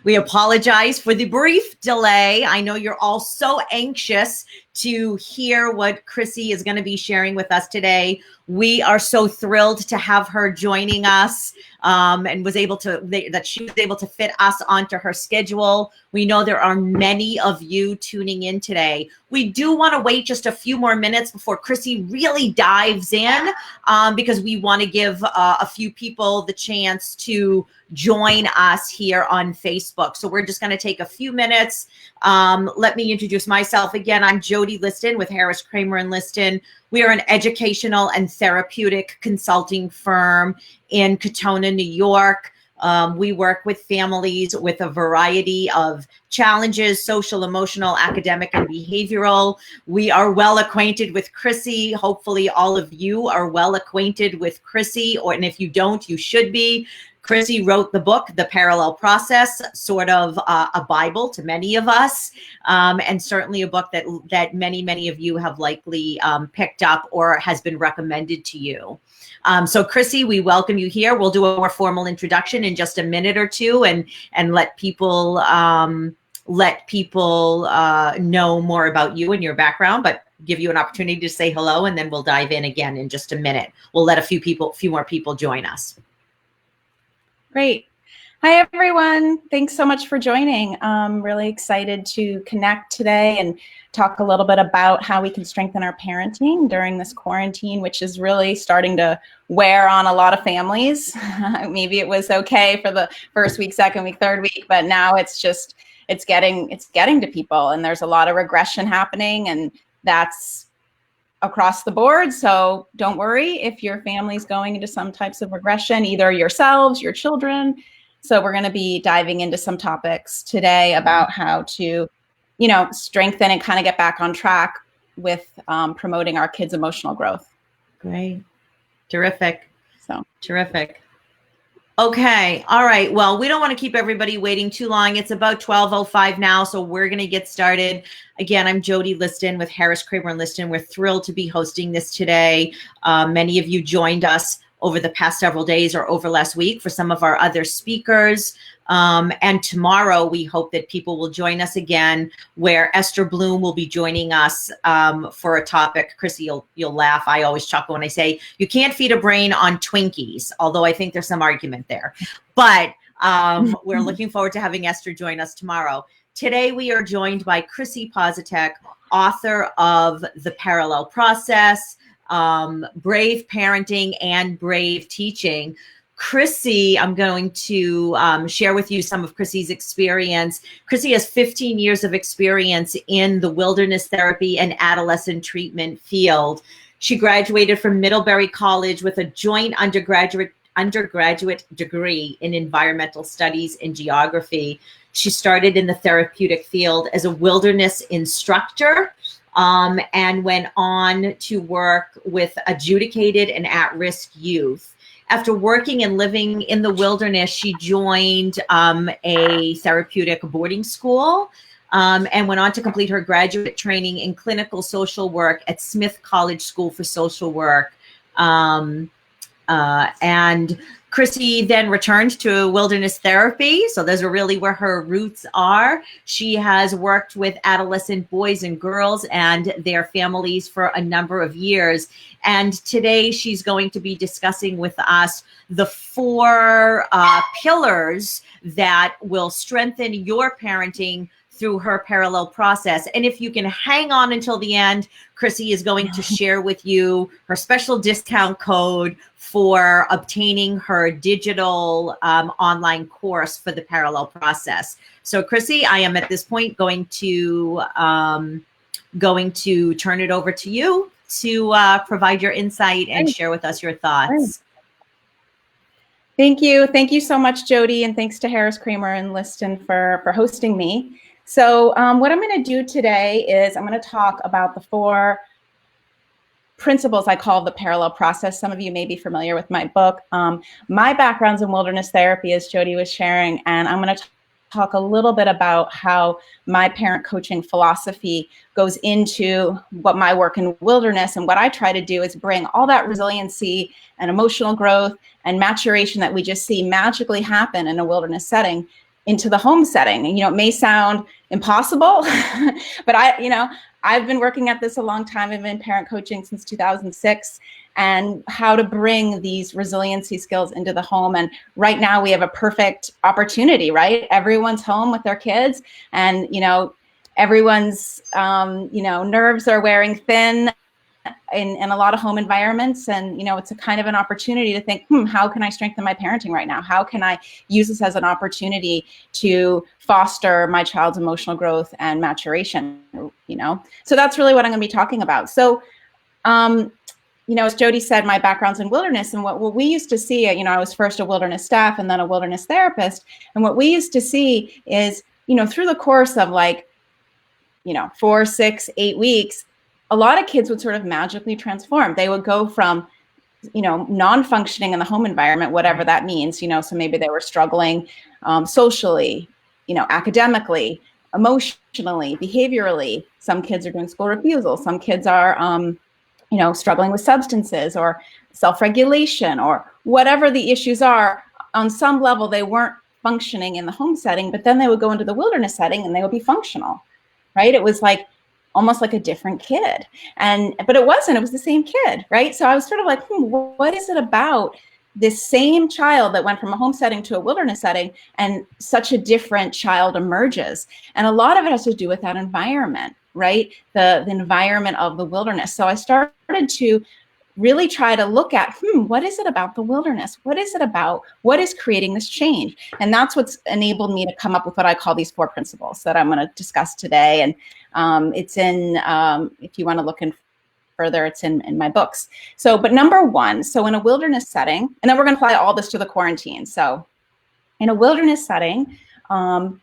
We apologize for the brief delay. I know you're all so anxious to hear what Krissy is going to be sharing with us today. We are so thrilled to have her joining us, and was able to, that she was able to fit us onto her schedule. We know there are many of you tuning in today. We do want to wait just a few more minutes before Krissy really dives in, because we want to give a few people the chance to join us here on Facebook. So we're just going to take a few minutes. Let me introduce myself again. I'm Jodi Liston with HarrisKramer Liston. We are an educational and therapeutic consulting firm in Katonah, New York. We work with families with a variety of challenges, social, emotional, academic, and behavioral. We are well acquainted with Krissy. Hopefully all of you are well acquainted with Krissy, and if you don't, you should be. Krissy wrote the book, The Parallel Process, sort of a Bible to many of us, and certainly a book that many of you have likely picked up or has been recommended to you. So Krissy, we welcome you here. We'll do a more formal introduction in just a minute or two, and let people know more about you and your background, but give you an opportunity to say hello, and then we'll dive in again in just a minute. We'll let a few more people join us. Great. Hi, everyone. Thanks so much for joining. I'm really excited to connect today and talk a little bit about how we can strengthen our parenting during this quarantine, which is really starting to wear on a lot of families. Maybe it was okay for the first week, second week, third week, but now it's getting to people, and there's a lot of regression happening, and that's across the board. So don't worry if your family's going into some types of regression, either yourselves, your children. So we're going to be diving into some topics today about how to, strengthen and kind of get back on track with promoting our kids' emotional growth. Great. Terrific. Terrific. Okay. All right. Well, we don't want to keep everybody waiting too long. It's about 12:05 now, so we're going to get started. Again, I'm Jodi Liston with HarrisKramer Liston. We're thrilled to be hosting this today. Many of you joined us over the past several days or over last week for some of our other speakers. And tomorrow, we hope that people will join us again, where Esther Bloom will be joining us for a topic. Krissy, you'll laugh. I always chuckle when I say, you can't feed a brain on Twinkies, although I think there's some argument there. But we're looking forward to having Esther join us tomorrow. Today, we are joined by Krissy Pozatek, author of The Parallel Process, Brave Parenting and Brave Teaching. Krissy, I'm going to share with you some of Krissy's experience. Krissy has 15 years of experience in the wilderness therapy and adolescent treatment field. She graduated from Middlebury College with a joint undergraduate degree in environmental studies and geography. She started in the therapeutic field as a wilderness instructor, and went on to work with adjudicated and at-risk youth. After working and living in the wilderness, she joined a therapeutic boarding school, and went on to complete her graduate training in clinical social work at Smith College School for Social Work. And Krissy then returned to wilderness therapy. So those are really where her roots are. She has worked with adolescent boys and girls and their families for a number of years. And today she's going to be discussing with us the 4 pillars that will strengthen your parenting through her parallel process. And if you can hang on until the end, Krissy is going to share with you her special discount code for obtaining her digital online course for the parallel process. So Krissy, I am at this point going to turn it over to you to provide your insight and share with us your thoughts. Thank you. Thank you so much, Jodi, and thanks to HarrisKramer Liston for hosting me. So what I'm going to do today is I'm going to talk about the 4 principles I call the parallel process. Some of you may be familiar with my book. My background's in wilderness therapy, as Jodi was sharing, and I'm going to talk a little bit about how my parent coaching philosophy goes into what my work in wilderness. And what I try to do is bring all that resiliency and emotional growth and maturation that we just see magically happen in a wilderness setting into the home setting. And, it may sound impossible, but I've been working at this a long time. I've been parent coaching since 2006, and how to bring these resiliency skills into the home. And right now we have a perfect opportunity, right? Everyone's home with their kids, and, everyone's, nerves are wearing thin in a lot of home environments. And, it's a kind of an opportunity to think, how can I strengthen my parenting right now? How can I use this as an opportunity to foster my child's emotional growth and maturation, So that's really what I'm going to be talking about. So, as Jodi said, my background's in wilderness, and what we used to see, I was first a wilderness staff and then a wilderness therapist. And what we used to see is, through the course of 4, 6, 8 weeks, a lot of kids would sort of magically transform. They would go from, non-functioning in the home environment, whatever that means, so maybe they were struggling socially, academically, emotionally, behaviorally. Some kids are doing school refusal. Some kids are, struggling with substances or self-regulation or whatever the issues are. On some level, they weren't functioning in the home setting, but then they would go into the wilderness setting and they would be functional, right? It was almost like a different kid. But it wasn't, it was the same kid, right? So I was sort of like, what is it about this same child that went from a home setting to a wilderness setting, and such a different child emerges? And a lot of it has to do with that environment, right? The environment of the wilderness. So I started to really try to look at, what is it about the wilderness? What is it about? What is creating this change? And that's what's enabled me to come up with what I call these 4 principles that I'm going to discuss today. And it's in, if you want to look in further, it's in my books. So, but number 1, so in a wilderness setting, and then we're going to apply all this to the quarantine. So in a wilderness setting, the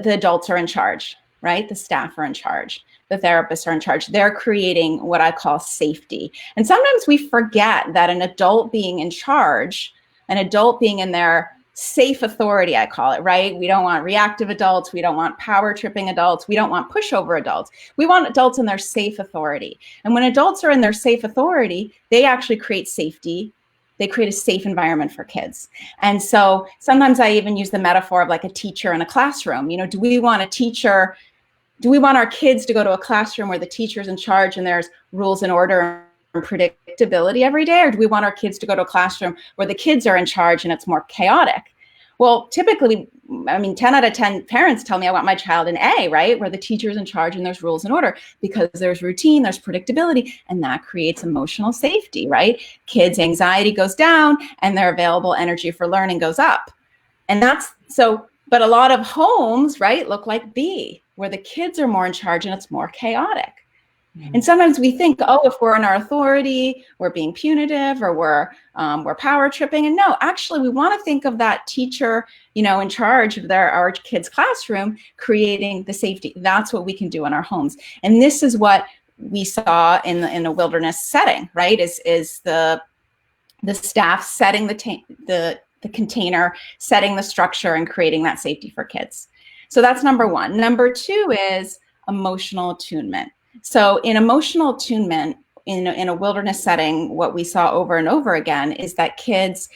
adults are in charge, right? The staff are in charge. The therapists are in charge. They're creating what I call safety. And sometimes we forget that an adult being in charge, an adult being in their safe authority, I call it, right? We don't want reactive adults. We don't want power tripping adults. We don't want pushover adults. We want adults in their safe authority. And when adults are in their safe authority, they actually create safety. They create a safe environment for kids. And so sometimes I even use the metaphor of like a teacher in a classroom. Do we want a teacher? Do we want our kids to go to a classroom where the teacher's in charge and there's rules and order and predictability every day? Or do we want our kids to go to a classroom where the kids are in charge and it's more chaotic? Well, typically, 10 out of 10 parents tell me I want my child in A, right? Where the teacher's in charge and there's rules and order, because there's routine, there's predictability, and that creates emotional safety, right? Kids' anxiety goes down and their available energy for learning goes up. And that's so, but a lot of homes, right, look like B, where the kids are more in charge and it's more chaotic. And sometimes we think, if we're in our authority, we're being punitive, or we're power tripping. And no, actually, we want to think of that teacher, in charge of our kids' classroom, creating the safety. That's what we can do in our homes. And this is what we saw in a wilderness setting, right? Is the staff setting the container, setting the structure, and creating that safety for kids. So that's number 1. Number 2 is emotional attunement. So in emotional attunement, in a wilderness setting, what we saw over and over again is that kids,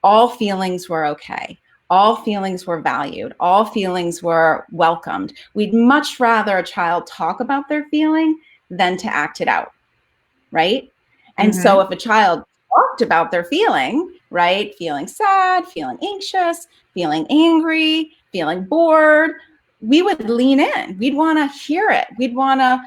all feelings were okay. All feelings were valued. All feelings were welcomed. We'd much rather a child talk about their feeling than to act it out, right? And so if a child talked about their feeling, right, feeling sad, feeling anxious, feeling angry, feeling bored, we would lean in. We'd want to hear it. We'd want to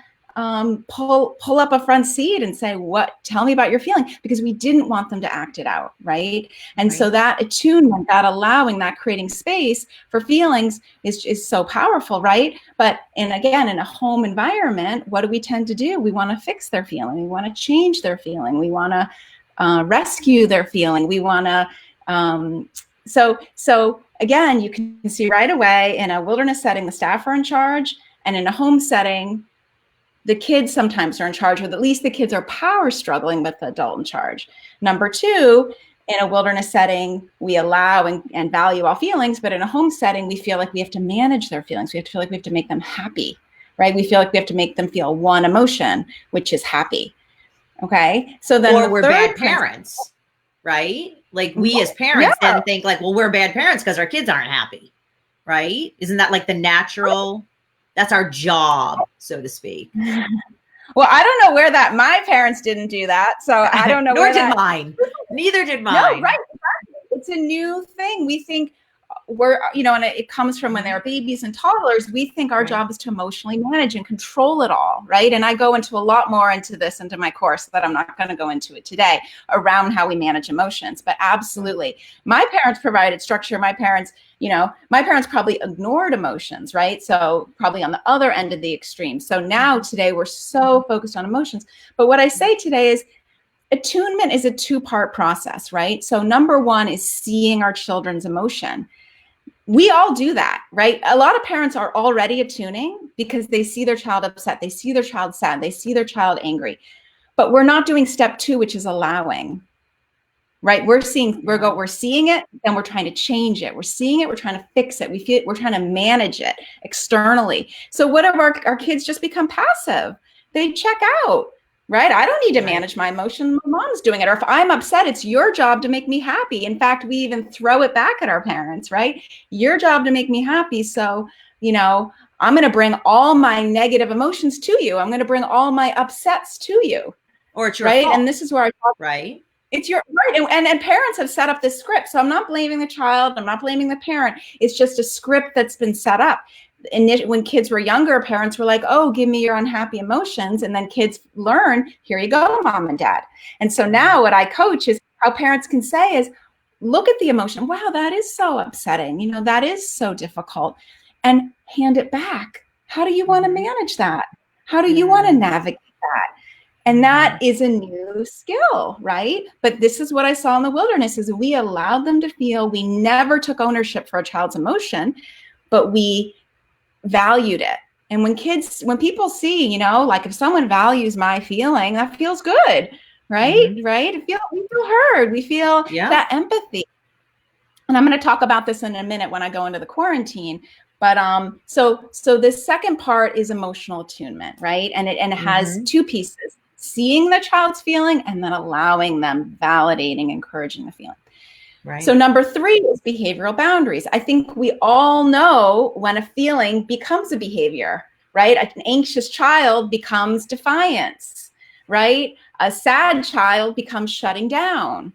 pull up a front seat and say, tell me about your feeling, because we didn't want them to act it out, right? And so that attunement, that allowing, that creating space for feelings is so powerful, right? But, and again, in a home environment, what do we tend to do? We want to fix their feeling. We want to change their feeling. We want to rescue their feeling. We want to, so again, you can see right away, in a wilderness setting, the staff are in charge, and in a home setting, the kids sometimes are in charge, or at least the kids are power struggling with the adult in charge. Number 2, in a wilderness setting, we allow and value all feelings, but in a home setting, we feel like we have to manage their feelings. We have to feel like we have to make them happy, right? We feel like we have to make them feel one emotion, which is happy. Okay. So then, or we're bad parents, right? Like we as parents then think like, well, we're bad parents because our kids aren't happy. right? Isn't that like the natural, that's our job, so to speak. Well, I don't know where that, my parents didn't do that. So I don't know Nor where did that. mine. Neither did mine. No, right. Exactly. It's a new thing. We think we're, and it comes from when they're babies and toddlers. We think our job is to emotionally manage and control it all, right? And I go into a lot more into this into my course that I'm not going to go into it today around how we manage emotions. But absolutely, my parents provided structure. My parents probably ignored emotions, right? So probably on the other end of the extreme. So now today we're so focused on emotions. But what I say today is, attunement is a two-part process, right? So number one is seeing our children's emotion. We all do that, right? A lot of parents are already attuning because they see their child upset, they see their child sad, they see their child angry. But we're not doing step two, which is allowing, right? We're seeing it, then we're trying to change it. We're seeing it, we're trying to fix it. We're trying to manage it externally. So what if our kids just become passive? They check out. Right? I don't need to manage my emotion. My mom's doing it. Or if I'm upset, it's your job to make me happy. In fact, we even throw it back at our parents, right? Your job to make me happy. So, I'm going to bring all my negative emotions to you. I'm going to bring all my upsets to you. Or it's your right. fault. And this is where I talk. Right. It's your right. And parents have set up this script. So I'm not blaming the child. I'm not blaming the parent. It's just a script that's been set up. When kids were younger, parents were like, oh, give me your unhappy emotions. And then kids learn, here you go, mom and dad. And so now what I coach is how parents can say is, look at the emotion. Wow, that is so upsetting. That is so difficult. And hand it back. How do you want to manage that? How do you want to navigate that? And that is a new skill, right? But this is what I saw in the wilderness is we allowed them to feel. We never took ownership for a child's emotion, but we valued it. And when people see, like if someone values my feeling, that feels good, right? Right? We feel heard. We feel that empathy. And I'm going to talk about this in a minute when I go into the quarantine. But so this second part is emotional attunement, right? And it has two pieces: seeing the child's feeling and then allowing them, validating, encouraging the feeling. Right. So number 3 is behavioral boundaries. I think we all know when a feeling becomes a behavior, right? An anxious child becomes defiance, right? A sad child becomes shutting down,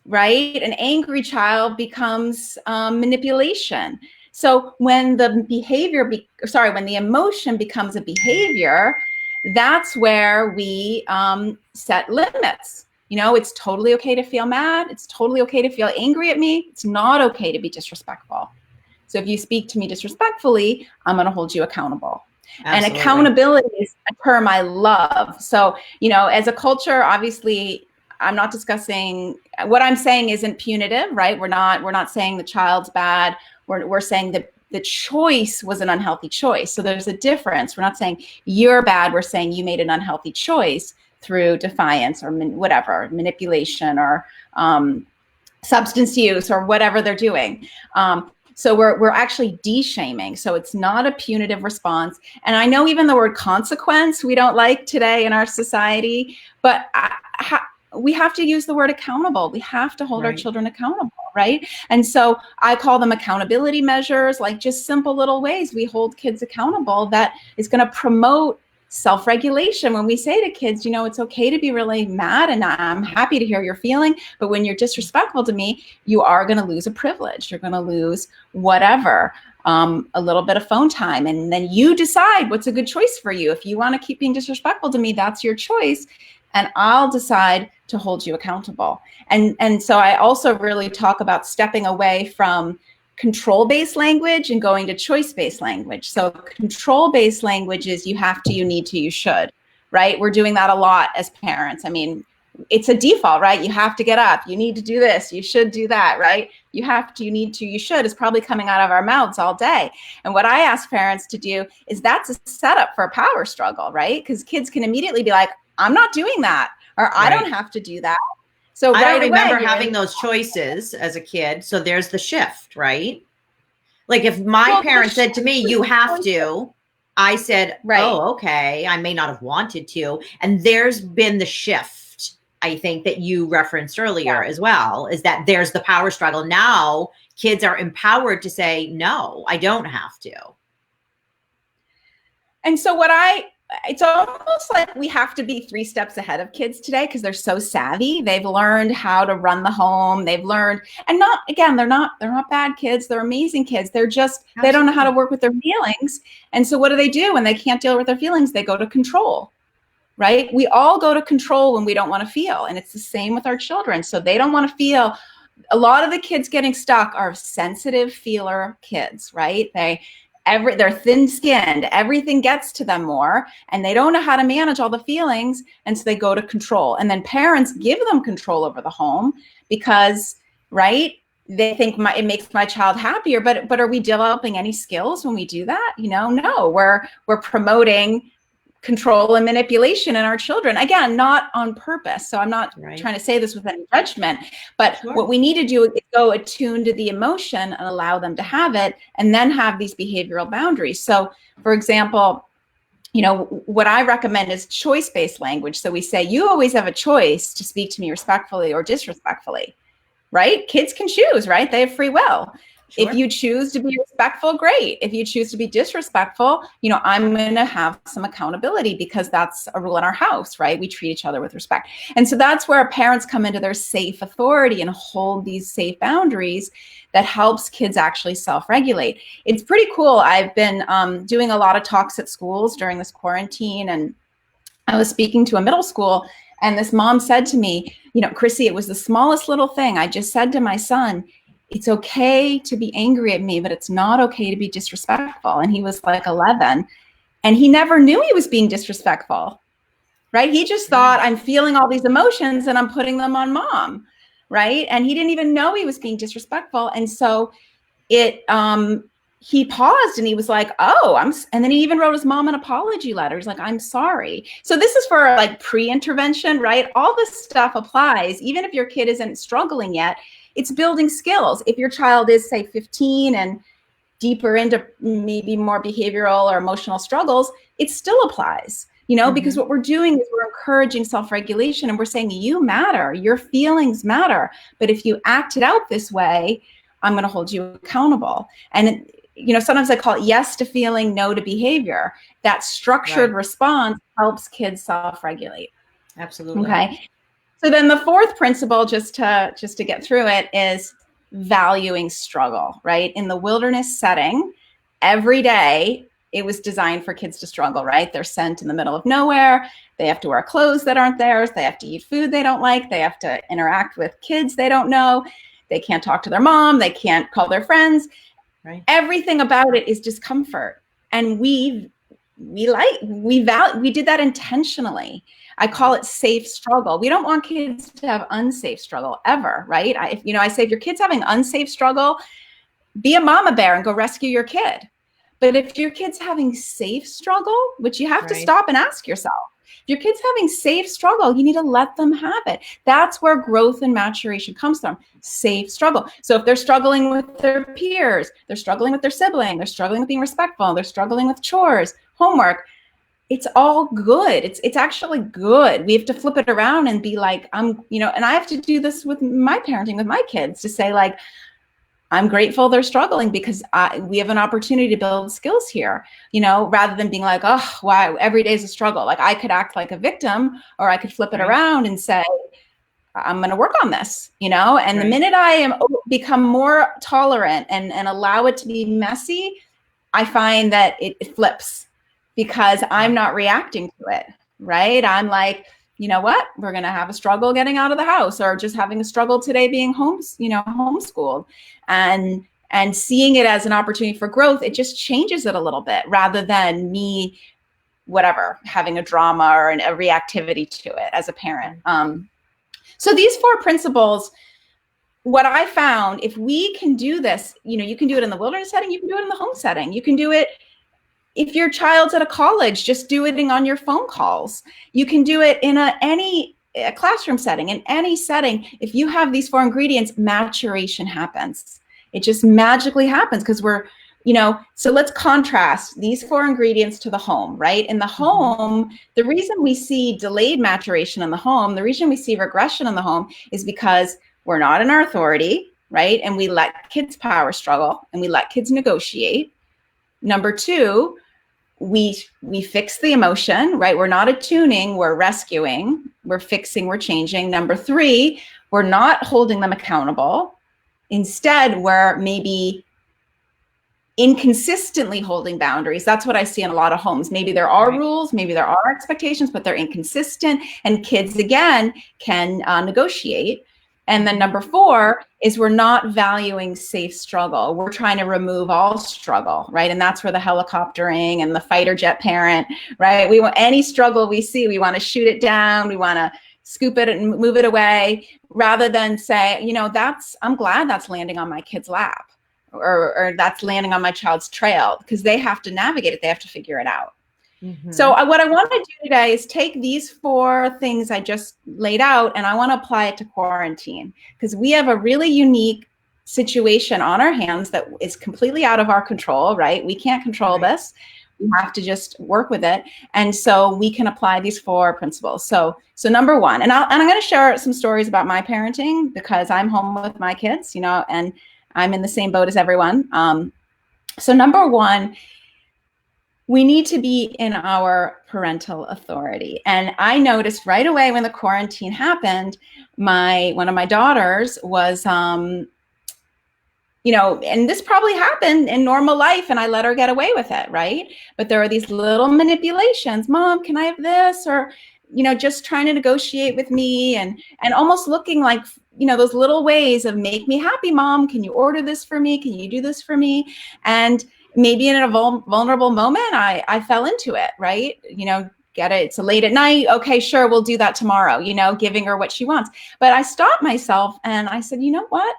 right? An angry child becomes manipulation. So when the when the emotion becomes a behavior, that's where we set limits. It's totally okay to feel mad. It's totally okay to feel angry at me. It's not okay to be disrespectful. So if you speak to me disrespectfully, I'm going to hold you accountable. Absolutely. And accountability is a term I love. So, as a culture, obviously, I'm not discussing, what I'm saying isn't punitive, right? We're not saying the child's bad. We're saying that the choice was an unhealthy choice. So there's a difference. We're not saying you're bad. We're saying you made an unhealthy choice through defiance or manipulation or substance use or whatever they're doing. So we're actually de-shaming. So it's not a punitive response. And I know even the word consequence we don't like today in our society, but we have to use the word accountable. We have to hold our children accountable, right? And so I call them accountability measures, like just simple little ways we hold kids accountable that is going to promote self-regulation. When we say to kids, it's okay to be really mad and I'm happy to hear your feeling, but when you're disrespectful to me, you are going to lose a privilege. You're going to lose whatever, a little bit of phone time. And then you decide what's a good choice for you. If you want to keep being disrespectful to me, that's your choice. And I'll decide to hold you accountable. And so I also really talk about stepping away from control-based language and going to choice-based language. So control-based language is you have to, you need to, you should, right? We're doing that a lot as parents. I mean, it's a default, right? You have to get up. You need to do this. You should do that, right? You have to, you need to, you should is probably coming out of our mouths all day. And what I ask parents to do is that's a setup for a power struggle, right? Because kids can immediately be like, I'm not doing that, or I don't have to do that. So I don't remember having those choices as a kid. So there's the shift, right? Like if my parents said to me, you have to, I said, oh, okay. I may not have wanted to. And there's been the shift, I think, that you referenced earlier as well, is that there's the power struggle. Now kids are empowered to say, no, I don't have to. And so it's almost like we have to be 3 steps ahead of kids today because they're so savvy. They've learned how to run the home. They've learned, and they're not bad kids. They're amazing kids. They're just, Absolutely. They don't know how to work with their feelings. And so what do? When they can't deal with their feelings, they go to control, right? We all go to control when we don't want to feel. And it's the same with our children. So they don't want to feel. A lot of the kids getting stuck are sensitive feeler kids, right? They're thin-skinned, everything gets to them more, and they don't know how to manage all the feelings, and so they go to control. And then parents give them control over the home because, right, they think it makes my child happier, but are we developing any skills when we do that? No, we're promoting control and manipulation in our children. Again, not on purpose. So I'm not trying to say this with any judgment, but what we need to do is go attune to the emotion and allow them to have it, and then have these behavioral boundaries. So for example, what I recommend is choice-based language. So we say, you always have a choice to speak to me respectfully or disrespectfully, right? Kids can choose, right? They have free will. Sure. If you choose to be respectful, great. If you choose to be disrespectful, I'm going to have some accountability because that's a rule in our house, right? We treat each other with respect. And so that's where parents come into their safe authority and hold these safe boundaries that helps kids actually self-regulate. It's pretty cool. I've been doing a lot of talks at schools during this quarantine, and I was speaking to a middle school, and this mom said to me, Krissy, it was the smallest little thing. I just said to my son, it's okay to be angry at me, but it's not okay to be disrespectful. And he was like 11, and he never knew he was being disrespectful, right? He just thought, I'm feeling all these emotions and I'm putting them on mom, right? And he didn't even know he was being disrespectful. And so he paused and he was like, and then he even wrote his mom an apology letter. He's like, I'm sorry. So this is for like pre-intervention, right? All this stuff applies, even if your kid isn't struggling yet. It's building skills. If your child is, say, 15 and deeper into maybe more behavioral or emotional struggles, it still applies, because what we're doing is we're encouraging self-regulation, and we're saying, you matter, your feelings matter. But if you act it out this way, I'm going to hold you accountable. And, sometimes I call it yes to feeling, no to behavior. That structured response helps kids self-regulate. Absolutely. Okay. So then the fourth principle, just to get through it, is valuing struggle, right? In the wilderness setting, every day it was designed for kids to struggle, right? They're sent in the middle of nowhere. They have to wear clothes that aren't theirs. They have to eat food they don't like. They have to interact with kids they don't know. They can't talk to their mom. They can't call their friends. Right. Everything about it is discomfort. And we did that intentionally. I call it safe struggle. We don't want kids to have unsafe struggle ever, right? I say if your kid's having unsafe struggle, be a mama bear and go rescue your kid. But if your kid's having safe struggle, which you have to stop and ask yourself, if your kid's having safe struggle, you need to let them have it. That's where growth and maturation comes from, safe struggle. So if they're struggling with their peers, they're struggling with their sibling, they're struggling with being respectful, they're struggling with chores, homework, it's all good. It's actually good. We have to flip it around and be like, and I have to do this with my parenting with my kids to say, like, I'm grateful they're struggling because we have an opportunity to build skills here, rather than being like, oh, wow, every day is a struggle. Like I could act like a victim, or I could flip it around and say, I'm going to work on this, and the minute I become more tolerant and allow it to be messy, I find that it flips. Because I'm not reacting to it, right? I'm like, you know what? We're going to have a struggle getting out of the house, or just having a struggle today being homeschooled, and seeing it as an opportunity for growth. It just changes it a little bit, rather than me, having a drama or a reactivity to it as a parent. So these 4 principles, what I found, if we can do this, you can do it in the wilderness setting, you can do it in the home setting, you can do it. If your child's at a college, just do it on your phone calls. You can do it in any classroom setting, in any setting. If you have these 4 ingredients, maturation happens. It just magically happens because so let's contrast these 4 ingredients to the home, right? In the home, the reason we see delayed maturation in the home, the reason we see regression in the home is because we're not in our authority. right? And we let kids power struggle and we let kids negotiate. Number two, we fix the emotion, right? We're not attuning, we're rescuing, we're fixing, we're changing. Number three, we're not holding them accountable. Instead, we're maybe inconsistently holding boundaries. That's what I see in a lot of homes. Maybe there are rules, maybe there are expectations, but they're inconsistent. And kids, again, can negotiate. And then number four is we're not valuing safe struggle. We're trying to remove all struggle, right? And that's where the helicoptering and the fighter jet parent, right? We want any struggle we see, we want to shoot it down. We want to scoop it and move it away rather than say, you know, I'm glad that's landing on my kid's lap. Or that's landing on my child's trail, because they have to navigate it. They have to figure it out. So what I want to do today is take these 4 things I just laid out and I want to apply it to quarantine, because we have a really unique situation on our hands that is completely out of our control, right? We can't control this. We have to just work with it. And so we can apply these 4 principles. So number one, and I'm going to share some stories about my parenting because I'm home with my kids, you know, and I'm in the same boat as everyone. So number one, we need to be in our parental authority. And I noticed right away when the quarantine happened, one of my daughters was, you know, and this probably happened in normal life and I let her get away with it, right? But there are these little manipulations. Mom, can I have this? Or, you know, just trying to negotiate with me and almost looking like, you know, those little ways of make me happy, Mom. Can you order this for me? Can you do this for me? And maybe in a vulnerable moment, I fell into it, right? You know, get it. It's late at night. Okay, sure. We'll do that tomorrow, you know, giving her what she wants. But I stopped myself and I said, you know what?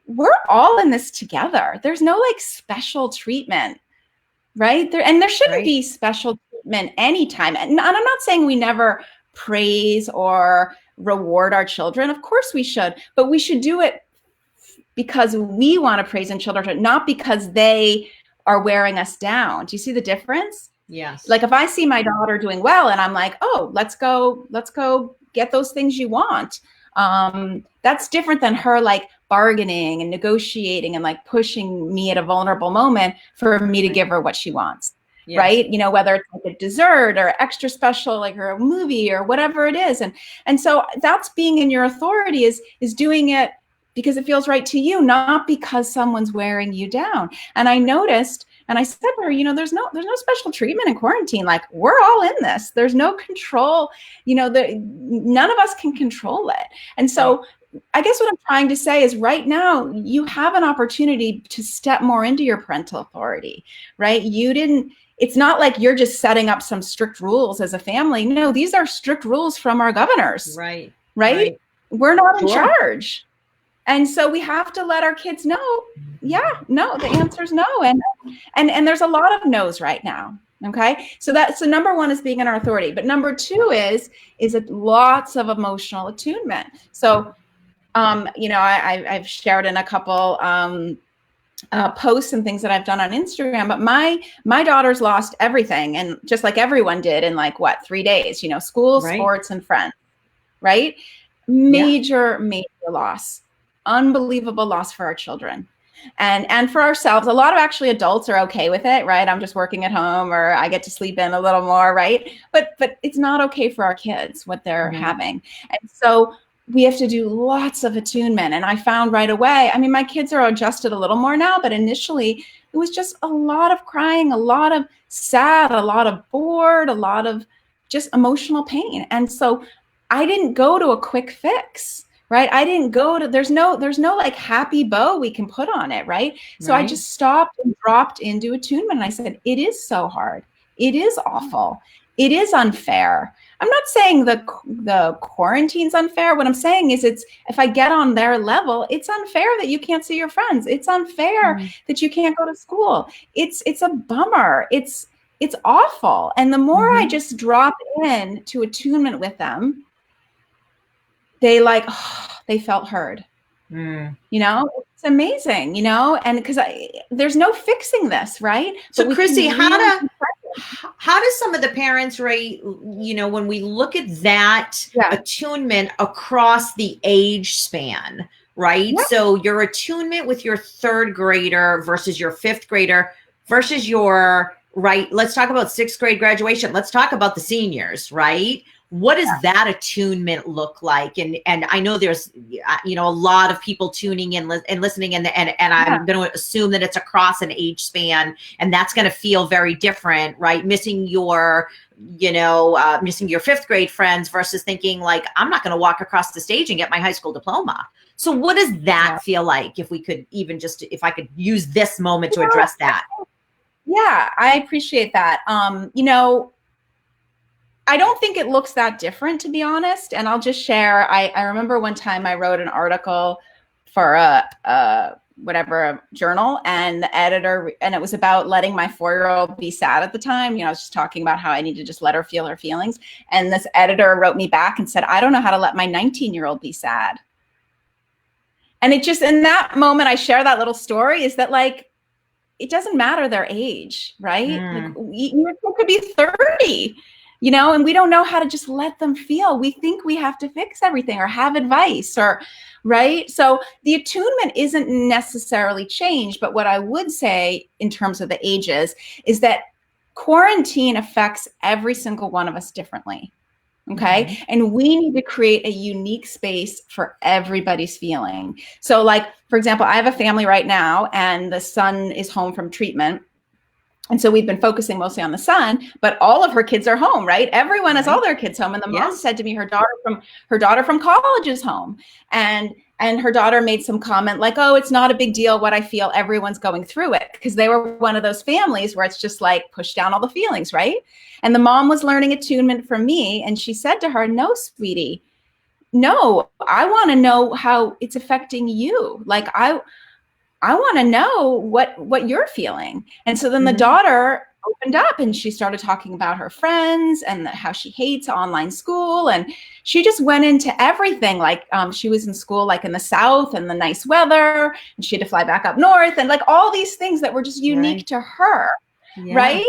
We're all in this together. There's no like special treatment, right? There shouldn't be special treatment anytime. And I'm not saying we never praise or reward our children. Of course we should, but we should do it because we want to praise in children, not because they are wearing us down. Do you see the difference? Yes. Like if I see my daughter doing well and I'm like, oh, let's go get those things you want. That's different than her like bargaining and negotiating and like pushing me at a vulnerable moment for me to give her what she wants. Yes. Right? You know, whether it's like a dessert or extra special, like or a movie or whatever it is. And so that's being in your authority is doing it because it feels right to you, not because someone's wearing you down. And I noticed, and I said to her, you know, there's no special treatment in quarantine. Like we're all in this. There's no control, you know, none of us can control it. And so I guess what I'm trying to say is right now you have an opportunity to step more into your parental authority, right? It's not like you're just setting up some strict rules as a family. No, these are strict rules from our governors. Right? We're not in charge. And so we have to let our kids know, no, the answer is no. And there's a lot of no's right now. Okay. So number one is being in our authority. But number two is lots of emotional attunement. So, you know, I've shared in a couple posts and things that I've done on Instagram, but my daughter's lost everything. And just like everyone did in like 3 days, you know, school, sports, and friends, right? Major loss, unbelievable loss for our children and for ourselves. A lot of actually adults are okay with it, right? I'm just working at home or I get to sleep in a little more, right? But it's not okay for our kids, what they're having. And so we have to do lots of attunement. And I found right away, I mean, my kids are adjusted a little more now, but initially it was just a lot of crying, a lot of sad, a lot of bored, a lot of just emotional pain. And so I didn't go to a quick fix, right? I didn't go to, there's no like happy bow we can put on it, right? So I just stopped and dropped into attunement. And I said, it is so hard. It is awful. It is unfair. I'm not saying the quarantine's unfair. What I'm saying is if I get on their level, it's unfair that you can't see your friends. It's unfair that you can't go to school. It's a bummer. It's awful. And the more I just drop in to attunement with them, they felt heard. You know, it's amazing, you know, and because there's no fixing this, right? So Krissy, how does some of the parents, right, you know, when we look at that attunement across the age span, right? Yep. So your attunement with your third grader versus your fifth grader versus your, right, let's talk about sixth grade graduation. Let's talk about the seniors, right? What does that attunement look like? And I know there's, you know, a lot of people tuning in and listening, and I'm going to assume that it's across an age span, and that's going to feel very different, right? Missing your, you know, missing your fifth grade friends versus thinking like, I'm not going to walk across the stage and get my high school diploma. So what does that feel like? If we could even just, if I could use this moment to address that. Yeah, I appreciate that. You know, I don't think it looks that different, to be honest. And I'll just share, I remember one time I wrote an article for a journal, and the editor, and it was about letting my 4-year-old be sad at the time. You know, I was just talking about how I need to just let her feel her feelings. And this editor wrote me back and said, I don't know how to let my 19-year-old be sad. And it just, in that moment, I share that little story, is that like, it doesn't matter their age, right? Like, your kid could be 30. You know, and we don't know how to just let them feel. We think we have to fix everything or have advice, or, right? So the attunement isn't necessarily changed. But what I would say in terms of the ages is that quarantine affects every single one of us differently. Okay. And we need to create a unique space for everybody's feeling. So like, for example, I have a family right now, and the son is home from treatment. And so we've been focusing mostly on the son, but all of her kids are home, right? Everyone has all their kids home. And the mom said to me, her daughter from college is home. And her daughter made some comment like, oh, it's not a big deal what I feel. Everyone's going through it. Because they were one of those families where it's just like push down all the feelings, right? And the mom was learning attunement from me. And she said to her, no, sweetie, no, I want to know how it's affecting you. Like, I want to know what you're feeling. And so then the daughter opened up, and she started talking about her friends and how she hates online school. And she just went into everything. Like she was in school, like in the South, and the nice weather, and she had to fly back up north, and like all these things that were just unique to her. Right.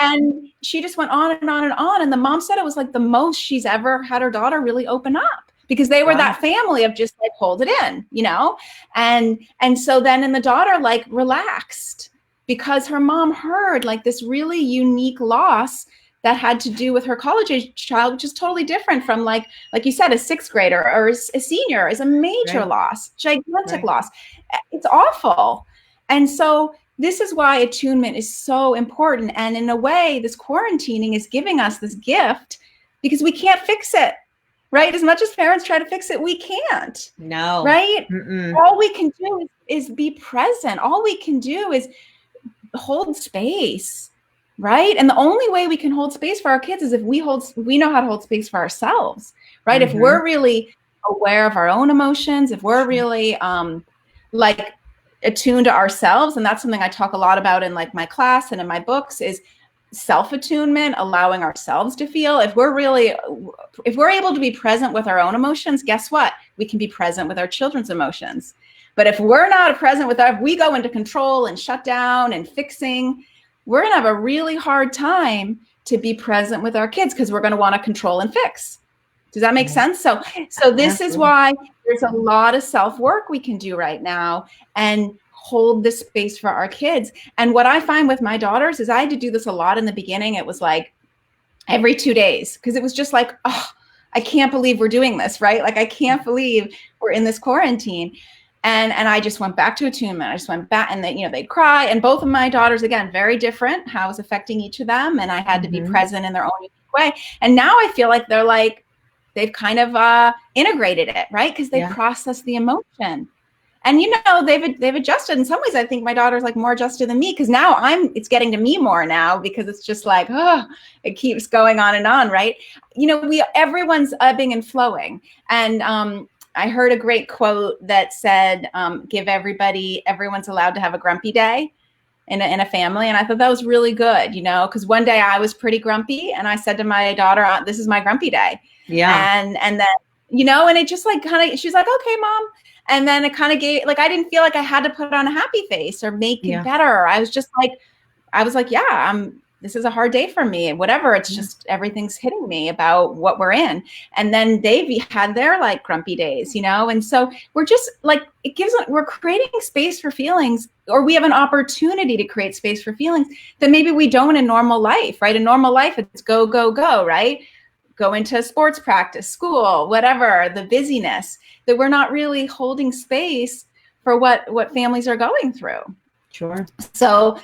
And she just went on and on and on. And the mom said it was like the most she's ever had her daughter really open up, because they were that family of just like, hold it in, you know? And so then, and the daughter like relaxed, because her mom heard like this really unique loss that had to do with her college age child, which is totally different from like you said, a sixth grader or a senior is a major loss, gigantic loss. It's awful. And so this is why attunement is so important. And in a way, this quarantining is giving us this gift, because we can't fix it. Right? As much as parents try to fix it, we can't. No. Right? All we can do is be present. All we can do is hold space. Right? And the only way we can hold space for our kids is if we know how to hold space for ourselves. Right? If we're really aware of our own emotions, if we're really like attuned to ourselves, and that's something I talk a lot about in like my class and in my books, is self-attunement, allowing ourselves to feel. If we're able to be present with our own emotions, guess what? We can be present with our children's emotions. But if we're not present if we go into control and shut down and fixing, we're going to have a really hard time to be present with our kids, because we're going to want to control and fix. Does that make sense? So this is why there's a lot of self-work we can do right now and hold this space for our kids. And what I find with my daughters is I had to do this a lot in the beginning. It was like every 2 days, because it was just like, oh, I can't believe we're doing this, right? Like, I can't believe we're in this quarantine. And I just went back to attunement. I just went back, and they'd cry. And both of my daughters, again, very different, how it was affecting each of them. And I had to be present in their own unique way. And now I feel like they've kind of integrated it, right? Because they process the emotion. And, they've adjusted in some ways. I think my daughter's like more adjusted than me, because now it's getting to me more now, because it's just like, oh, it keeps going on and on. Right. Everyone's ebbing and flowing. And I heard a great quote that said, everyone's allowed to have a grumpy day in a family. And I thought that was really good, because one day I was pretty grumpy, and I said to my daughter, this is my grumpy day. Yeah. And then, and it just like she's like, okay, Mom. And then it kind of gave, like, I didn't feel like I had to put on a happy face or make it better. I was like, yeah, this is a hard day for me and whatever. It's just everything's hitting me about what we're in. And then they've had their like grumpy days, you know? And so we're just like, we're creating space for feelings, or we have an opportunity to create space for feelings that maybe we don't in normal life, right? In normal life, it's go, go, go, right? Go into sports practice, school, whatever, the busyness, that we're not really holding space for what families are going through. Sure. So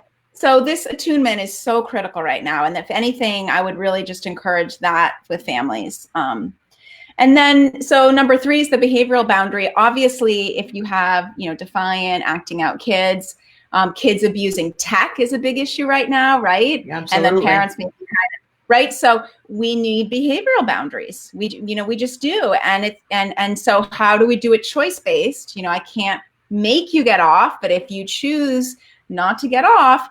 this attunement is so critical right now. And if anything, I would really just encourage that with families. And then, so number 3 is the behavioral boundary. Obviously, if you have, you know, defiant, acting out kids, kids abusing tech is a big issue right now, right? Absolutely. And then parents may be right. So we need behavioral boundaries. We just do. And so how do we do it choice-based? You know, I can't make you get off, but if you choose not to get off,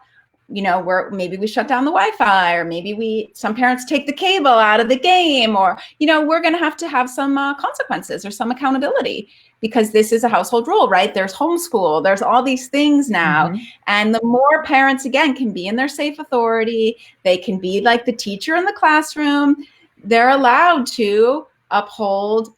you know, maybe we shut down the Wi-Fi, or maybe some parents take the cable out of the game, or, you know, we're going to have some consequences or some accountability, because this is a household rule, right? There's homeschool, there's all these things now. Mm-hmm. And the more parents, again, can be in their safe authority, they can be like the teacher in the classroom, they're allowed to uphold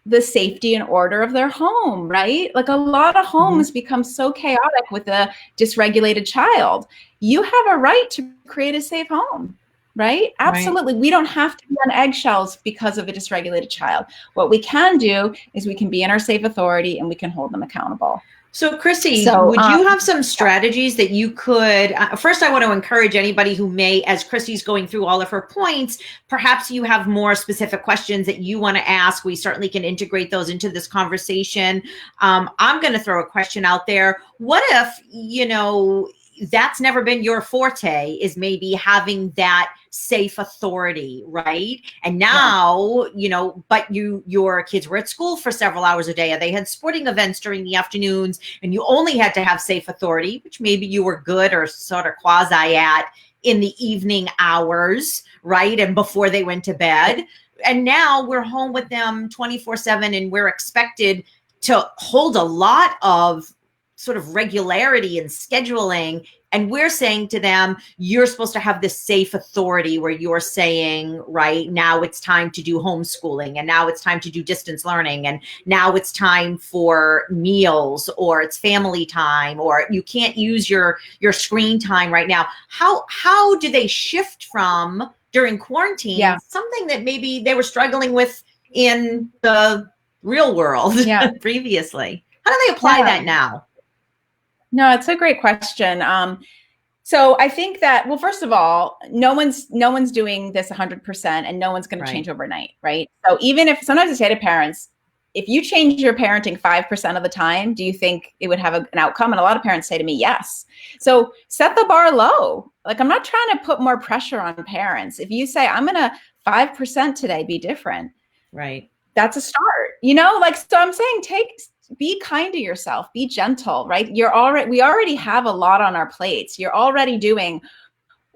the safety and order of their home, right? Like a lot of homes become so chaotic with a dysregulated child. You have a right to create a safe home, right? Absolutely. Right. We don't have to be on eggshells because of a dysregulated child. What we can do is we can be in our safe authority and we can hold them accountable. So Krissy, would you have some strategies that you could, first I want to encourage anybody who may, as Krissy's going through all of her points, perhaps you have more specific questions that you want to ask. We certainly can integrate those into this conversation. I'm going to throw a question out there. What if, you know, that's never been your forte, is maybe having that safe authority, right? And now, you know, but your kids were at school for several hours a day, and they had sporting events during the afternoons, and you only had to have safe authority, which maybe you were good or sort of quasi at in the evening hours, right? And before they went to bed. And now we're home with them 24/7, and we're expected to hold a lot of sort of regularity and scheduling. And we're saying to them, you're supposed to have this safe authority where you're saying, right, now it's time to do homeschooling, and now it's time to do distance learning, and now it's time for meals, or it's family time, or you can't use your screen time right now. How do they shift from, during quarantine, something that maybe they were struggling with in the real world previously? How do they apply that now? No, it's a great question. So I think that, well, first of all, no one's doing this 100%, and no one's going to change overnight, right? So even if, sometimes I say to parents, if you change your parenting 5% of the time, do you think it would have an outcome? And a lot of parents say to me, yes. So set the bar low. Like, I'm not trying to put more pressure on parents. If you say, I'm going to 5% today, be different. Right. That's a start, you know, like, so I'm saying, be kind to yourself, be gentle, right? We already have a lot on our plates. You're already doing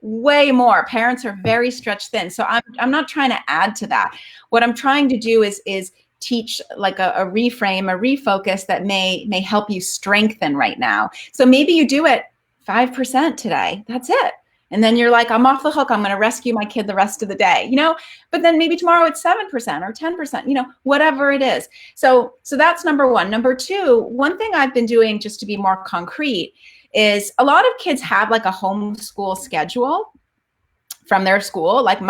way more. Parents are very stretched thin. So I'm not trying to add to that. What I'm trying to do is teach like a reframe, a refocus that may help you strengthen right now. So maybe you do it 5% today. That's it. And then you're like, I'm off the hook. I'm going to rescue my kid the rest of the day, you know, but then maybe tomorrow it's 7% or 10%, you know, whatever it is. So that's number 1. Number 2, one thing I've been doing just to be more concrete is a lot of kids have like a homeschool schedule from their school. Like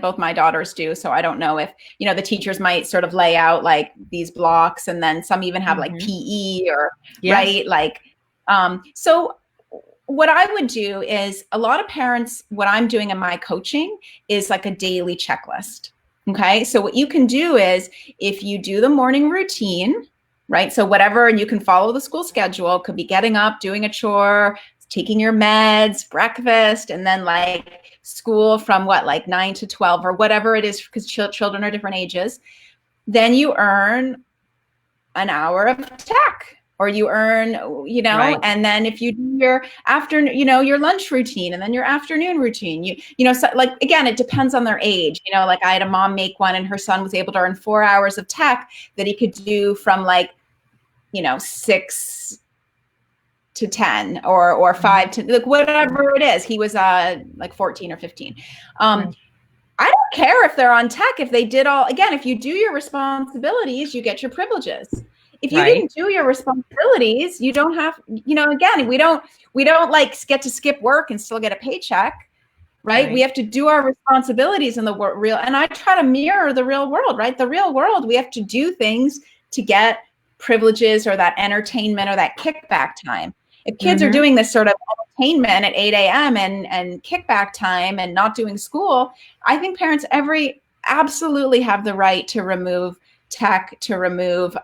both my daughters do. So I don't know if, you know, the teachers might sort of lay out like these blocks, and then some even have like PE or right. Like, so what I would do is, a lot of parents, what I'm doing in my coaching is like a daily checklist. Okay. So what you can do is, if you do the morning routine, right? So whatever, and you can follow the school schedule, could be getting up, doing a chore, taking your meds, breakfast, and then like school from like 9 to 12 or whatever it is, because children are different ages. Then you earn an hour of tech. Or you earn, you know, and then if you do your afternoon, you know, your lunch routine, and then your afternoon routine, you know, so like, again, it depends on their age. You know, like I had a mom make one, and her son was able to earn 4 hours of tech that he could do from like, you know, 6 to 10 or 5 to like whatever it is. He was like 14 or 15. I don't care if they're on tech, if they did all, again, if you do your responsibilities, you get your privileges. If you didn't do your responsibilities, you don't have, again, we don't like get to skip work and still get a paycheck, right? We have to do our responsibilities in the real, and I try to mirror the real world, right? The real world, we have to do things to get privileges or that entertainment or that kickback time. If kids are doing this sort of entertainment at 8 a.m. and kickback time and not doing school, I think parents absolutely have the right to remove tech, to remove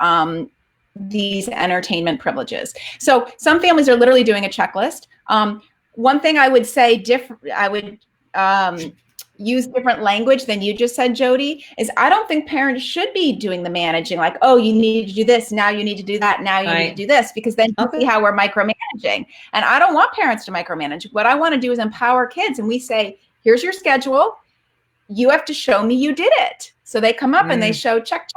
these entertainment privileges. So some families are literally doing a checklist. One thing I would say I would use different language than you just said, Jodi, is I don't think parents should be doing the managing, like, oh, you need to do this, now you need to do that, now you need to do this, because then you see how we're micromanaging. And I don't want parents to micromanage. What I want to do is empower kids. And we say, here's your schedule. You have to show me you did it. So they come up and they show, check,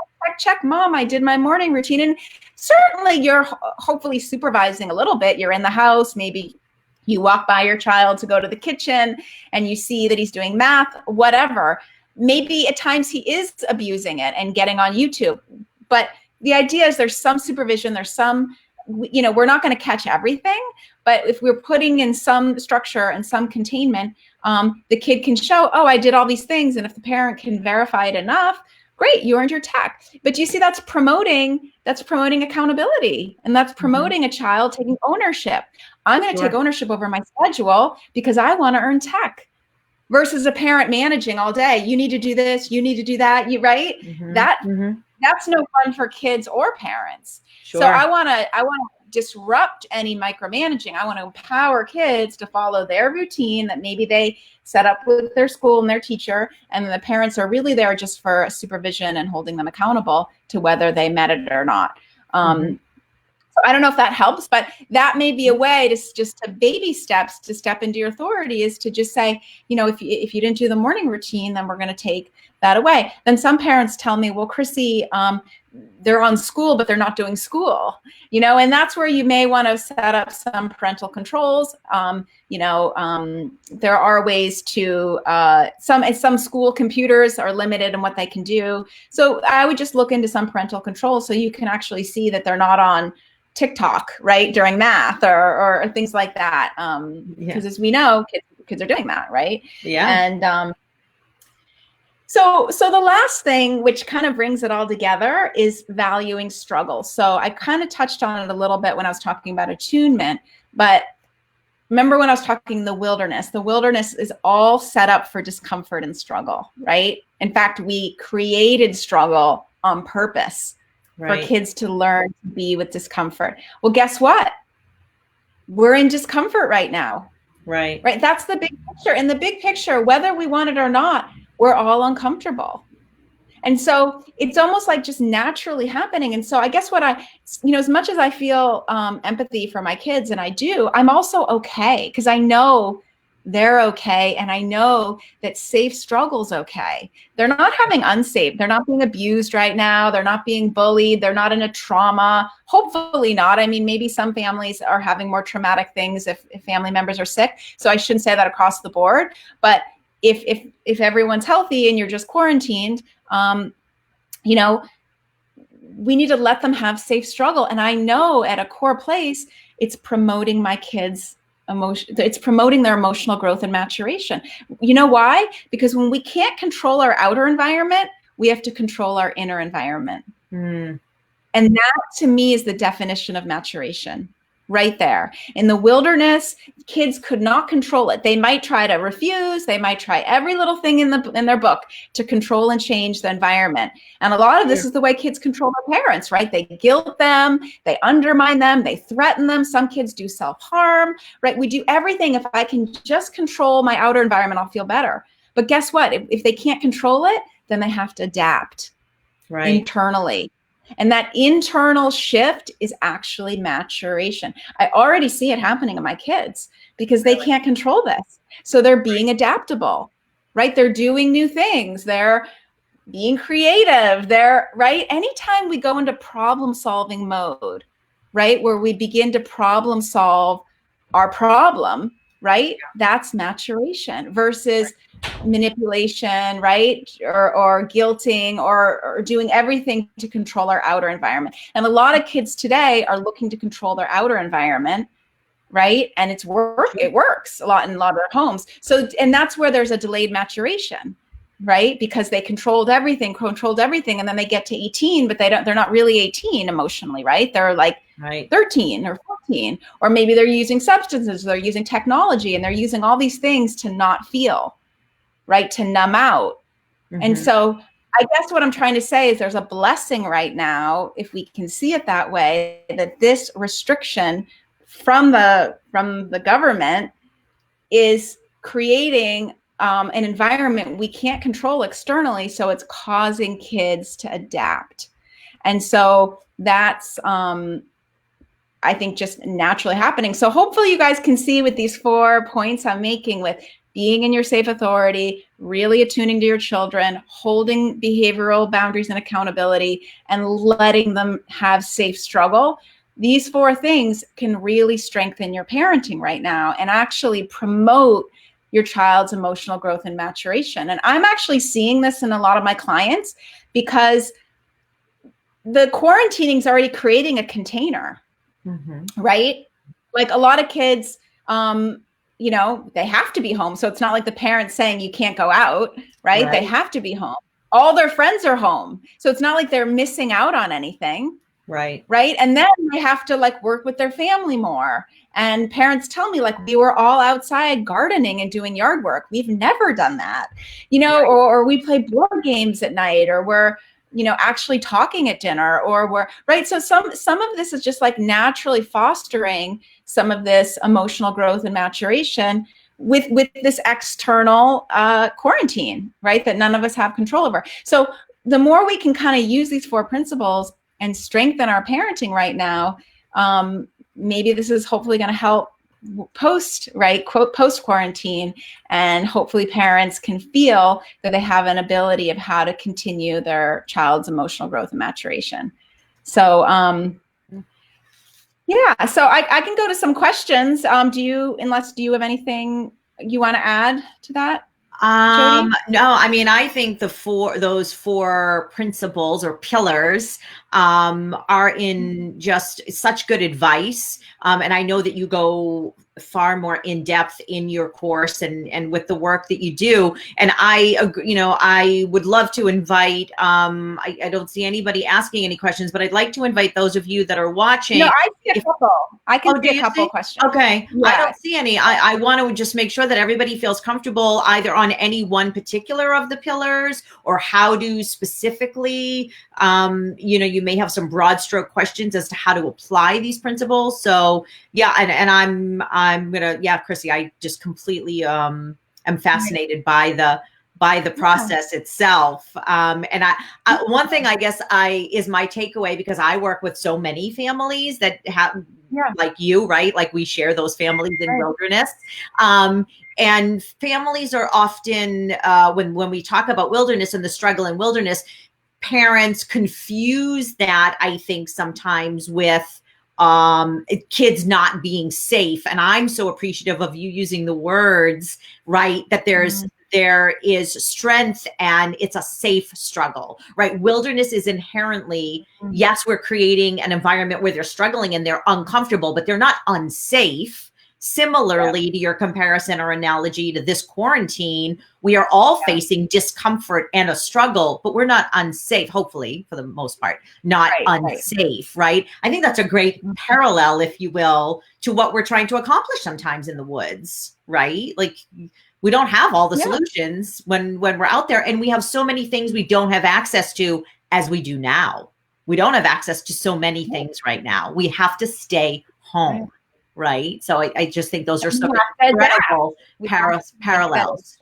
Mom, I did my morning routine. And certainly you're hopefully supervising a little bit. You're in the house, maybe you walk by your child to go to the kitchen and you see that he's doing math, whatever. Maybe at times he is abusing it and getting on YouTube. But the idea is there's some supervision, there's some, we're not going to catch everything. But if we're putting in some structure and some containment, the kid can show, oh, I did all these things. And if the parent can verify it enough, great, you earned your tech. But you see, that's promoting accountability, and that's promoting a child taking ownership. I'm going to take ownership over my schedule because I want to earn tech, versus a parent managing all day. You need to do this, you need to do that, right? That's no fun for kids or parents. So I want to disrupt any micromanaging. I want to empower kids to follow their routine that maybe they set up with their school and their teacher, and the parents are really there just for supervision and holding them accountable to whether they met it or not. So I don't know if that helps, but that may be a way to just to baby steps to step into your authority, is to just say, if you didn't do the morning routine, then we're going to take that away. Then some parents tell me, well, Krissy, they're on school, but they're not doing school, and that's where you may want to set up some parental controls. There are ways to, some school computers are limited in what they can do. So I would just look into some parental controls so you can actually see that they're not on TikTok, right, during math or things like that. Because as we know, kids are doing that, right? Yeah. And so the last thing, which kind of brings it all together, is valuing struggle. So I kind of touched on it a little bit when I was talking about attunement, but remember when I was talking the wilderness is all set up for discomfort and struggle, right? In fact, we created struggle on purpose for kids to learn to be with discomfort. Well, guess what? We're in discomfort right now. Right. That's the big picture. In the big picture, whether we want it or not, we're all uncomfortable. And so it's almost like just naturally happening. And so I guess what as much as I feel empathy for my kids, and I do, I'm also okay, because I know they're okay. And I know that safe struggle's okay. They're not having unsafe. They're not being abused right now. They're not being bullied. They're not in a trauma. Hopefully not. I mean, maybe some families are having more traumatic things if family members are sick. So I shouldn't say that across the board. But if everyone's healthy and you're just quarantined, we need to let them have safe struggle. And I know at a core place, it's promoting my kids' emotion. It's promoting their emotional growth and maturation. You know why? Because when we can't control our outer environment, we have to control our inner environment. And that, to me, is the definition of maturation. Right there. In the wilderness, kids could not control it. They might try to refuse. They might try every little thing in their book to control and change the environment. And a lot of this is the way kids control their parents, right? They guilt them, they undermine them, they threaten them. Some kids do self-harm, right? We do everything. If I can just control my outer environment, I'll feel better. But guess what? If they can't control it, then they have to adapt internally. And that internal shift is actually maturation. I already see it happening in my kids because they can't control this. So they're being adaptable, right? They're doing new things. They're being creative. Anytime we go into problem solving mode, right? Where we begin to problem solve our problem, right? That's maturation versus manipulation, right? Or guilting or doing everything to control our outer environment. And a lot of kids today are looking to control their outer environment, right? And it works a lot in a lot of their homes. So, and that's where there's a delayed maturation, right? Because they controlled everything, and then they get to 18, but they're not really 18 emotionally, right? They're like 13 or 14, or maybe they're using substances, they're using technology, and they're using all these things to not feel, right? To numb out. Mm-hmm. And so I guess what I'm trying to say is there's a blessing right now, if we can see it that way, that this restriction from the government is creating an environment we can't control externally, so it's causing kids to adapt. And so that's I think just naturally happening. So hopefully you guys can see with these 4 points I'm making, with being in your safe authority, really attuning to your children, holding behavioral boundaries and accountability, and letting them have safe struggle. These 4 things can really strengthen your parenting right now and actually promote your child's emotional growth and maturation. And I'm actually seeing this in a lot of my clients because the quarantining is already creating a container, right? Like a lot of kids, you know, they have to be home. So it's not like the parents saying you can't go out, right? They have to be home. All their friends are home. So it's not like they're missing out on anything. Right. And then they have to like work with their family more. And parents tell me like, we were all outside gardening and doing yard work. We've never done that, you know, or we play board games at night, or we're, you know, actually talking at dinner, or we're right. So some of this is just like naturally fostering some of this emotional growth and maturation with this external quarantine, right? That none of us have control over. So the more we can kind of use these 4 principles and strengthen our parenting right now, maybe this is hopefully going to help post quarantine, and hopefully parents can feel that they have an ability of how to continue their child's emotional growth and maturation. So, yeah, so I can go to some questions. Do you have anything you want to add to that? Jodi? No, I mean, I think those 4 principles or pillars are in just such good advice. And I know that you go far more in depth in your course and with the work that you do. And I agree, you know, I would love to invite, I don't see anybody asking any questions, but I'd like to invite those of you that are watching. No, I see a couple. I can see a couple questions. Okay. Yeah. I don't see any. I want to just make sure that everybody feels comfortable either on any one particular of the pillars, or how to specifically, you know, you may have some broad stroke questions as to how to apply these principles. So yeah, and I'm gonna, Krissy, I just completely am fascinated by the process itself. And I one thing I guess is my takeaway, because I work with so many families that have, like you, right? Like we share those families in wilderness. And families are often, when we talk about wilderness and the struggle in wilderness, parents confuse that, I think, sometimes with kids not being safe. And I'm so appreciative of you using the words, right, that there is strength and it's a safe struggle, right? Wilderness is inherently, yes, we're creating an environment where they're struggling and they're uncomfortable, but they're not unsafe. Similarly to your comparison or analogy to this quarantine, we are all facing discomfort and a struggle, but we're not unsafe, hopefully, for the most part, not unsafe, right? I think that's a great parallel, if you will, to what we're trying to accomplish sometimes in the woods, right? Like we don't have all the solutions when we're out there, and we have so many things we don't have access to as we do now. We don't have access to so many things right now. We have to stay home. Right. So I just think those are some incredible parallels.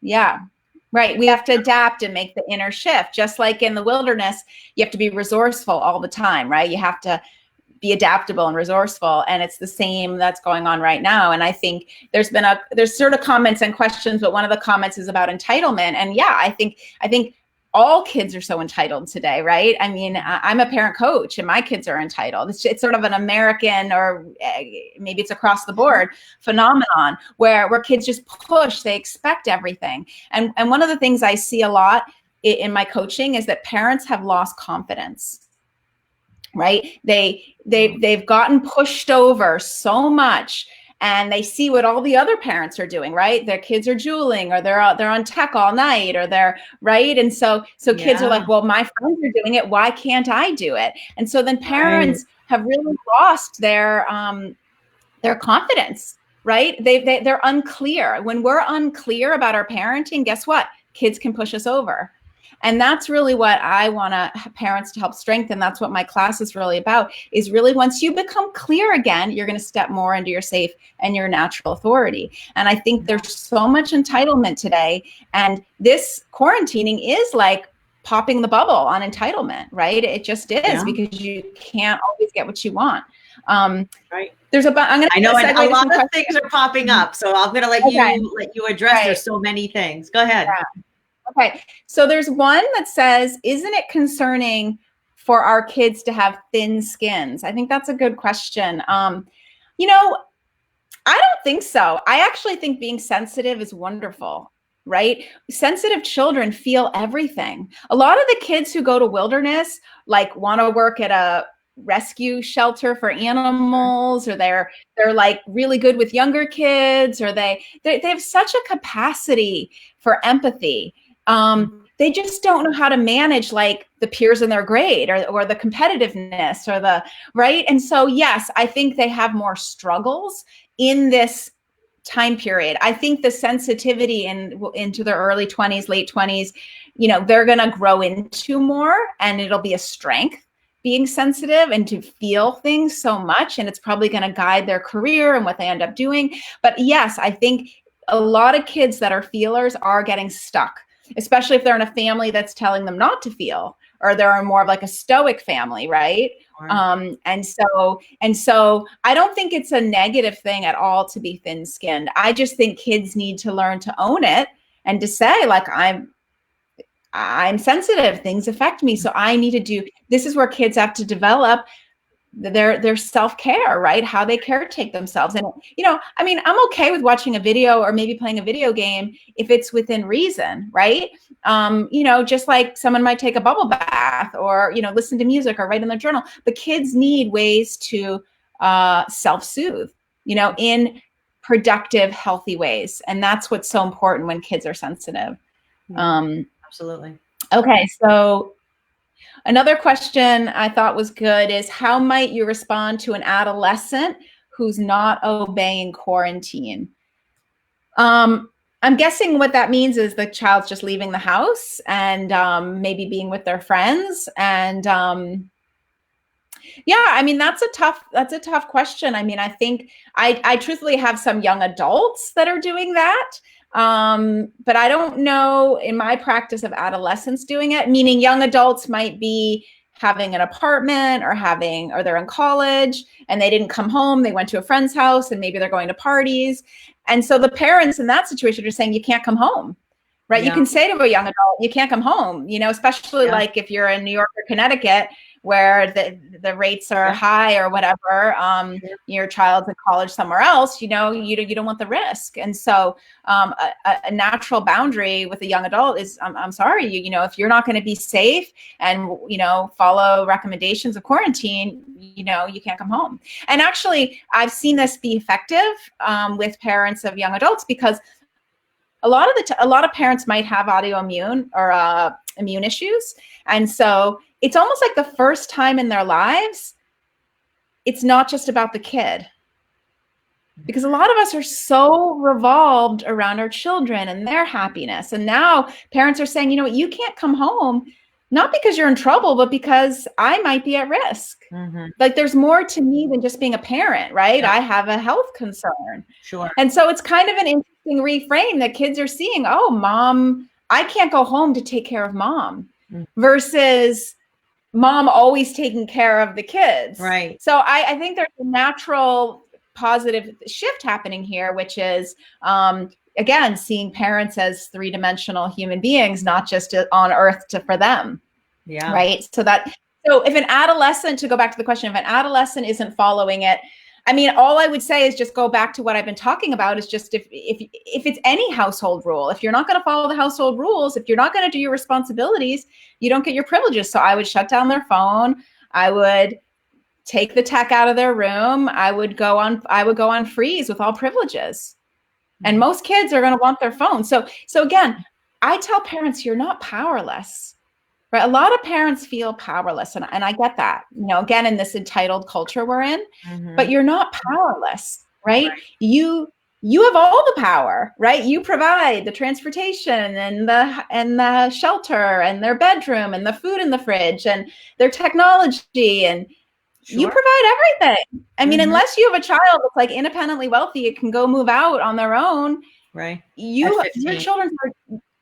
Yeah. Right. We have to adapt and make the inner shift. Just like in the wilderness, you have to be resourceful all the time, right? You have to be adaptable and resourceful. And it's the same that's going on right now. And I think there's sort of comments and questions, but one of the comments is about entitlement. And yeah, I think all kids are so entitled today, right? I mean, I'm a parent coach and my kids are entitled. It's sort of an American, or maybe it's across the board phenomenon where kids just push, they expect everything. And one of the things I see a lot in my coaching is that parents have lost confidence, right? They've gotten pushed over so much, and they see what all the other parents are doing, right? Their kids are juuling, or they're on tech all night, or they're right. And so kids are like, well, my friends are doing it, why can't I do it? And so then parents have really lost their confidence, right? They're unclear. When we're unclear about our parenting, guess what? Kids can push us over. And that's really what I want parents to help strengthen. That's what my class is really about, is really once you become clear again, you're going to step more into your safe and your natural authority. And I think there's so much entitlement today. And this quarantining is like popping the bubble on entitlement, right? It just is, because you can't always get what you want. Right. I know a lot of things are popping up, so I'm going to let you address. Right. There's so many things. Go ahead. Yeah. Okay, so there's one that says, isn't it concerning for our kids to have thin skins? I think that's a good question. I don't think so. I actually think being sensitive is wonderful, right? Sensitive children feel everything. A lot of the kids who go to wilderness, like, want to work at a rescue shelter for animals, or they're like really good with younger kids, or they have such a capacity for empathy. They just don't know how to manage like the peers in their grade, or the competitiveness, or the right. And so, yes, I think they have more struggles in this time period. I think the sensitivity into their early 20s, late 20s, they're going to grow into more, and it'll be a strength, being sensitive and to feel things so much. And it's probably going to guide their career and what they end up doing. But yes, I think a lot of kids that are feelers are getting stuck, especially if they're in a family that's telling them not to feel, or they're more of like a stoic family, right? And so I don't think it's a negative thing at all to be thin-skinned. I just think kids need to learn to own it, and to say, like, I'm sensitive, things affect me, so I need to do, this is where kids have to develop their self-care, right? How they caretake themselves. And, I'm okay with watching a video or maybe playing a video game if it's within reason, right? Just like someone might take a bubble bath, or, listen to music, or write in their journal. But kids need ways to self-soothe, in productive, healthy ways. And that's what's so important when kids are sensitive. Absolutely. Okay, so another question I thought was good is, how might you respond to an adolescent who's not obeying quarantine? I'm guessing what that means is the child's just leaving the house and maybe being with their friends. And that's a tough question. I think I truthfully have some young adults that are doing that. But I don't know in my practice of adolescents doing it, meaning young adults might be having an apartment, or they're in college and they didn't come home. They went to a friend's house, and maybe they're going to parties. And so the parents in that situation are saying, you can't come home, right? Yeah. You can say to a young adult, you can't come home, especially like if you're in New York or Connecticut, where the rates are high or whatever, your child's in college somewhere else, you don't want the risk. And so a natural boundary with a young adult is, I'm sorry, if you're not going to be safe and, follow recommendations of quarantine, you can't come home. And actually, I've seen this be effective with parents of young adults, because a lot of parents might have autoimmune or immune issues. And so it's almost like the first time in their lives, it's not just about the kid. Because a lot of us are so revolved around our children and their happiness. And now parents are saying, you can't come home, not because you're in trouble, but because I might be at risk. Mm-hmm. Like, there's more to me than just being a parent, right? Yeah. I have a health concern. Sure. And so it's kind of an interesting reframe that kids are seeing, oh, mom, I can't go home to take care of mom, versus mom always taking care of the kids. Right. So I think there's a natural positive shift happening here, which is again, seeing parents as three-dimensional human beings, not just on earth for them. Yeah. Right. So if an adolescent, to go back to the question, if an adolescent isn't following it, I mean, all I would say is just go back to what I've been talking about, is just if it's any household rule, if you're not going to follow the household rules, if you're not going to do your responsibilities, you don't get your privileges. So I would shut down their phone. I would take the tech out of their room. I would go on freeze with all privileges. And most kids are going to want their phone. So again, I tell parents, you're not powerless. Right? A lot of parents feel powerless, and I get that, again, in this entitled culture we're in, but you're not powerless, right? You have all the power, right? You provide the transportation and the shelter and their bedroom and the food in the fridge and their technology, and you provide everything. I mean, unless you have a child that's like independently wealthy, it can go move out on their own. Right. Your children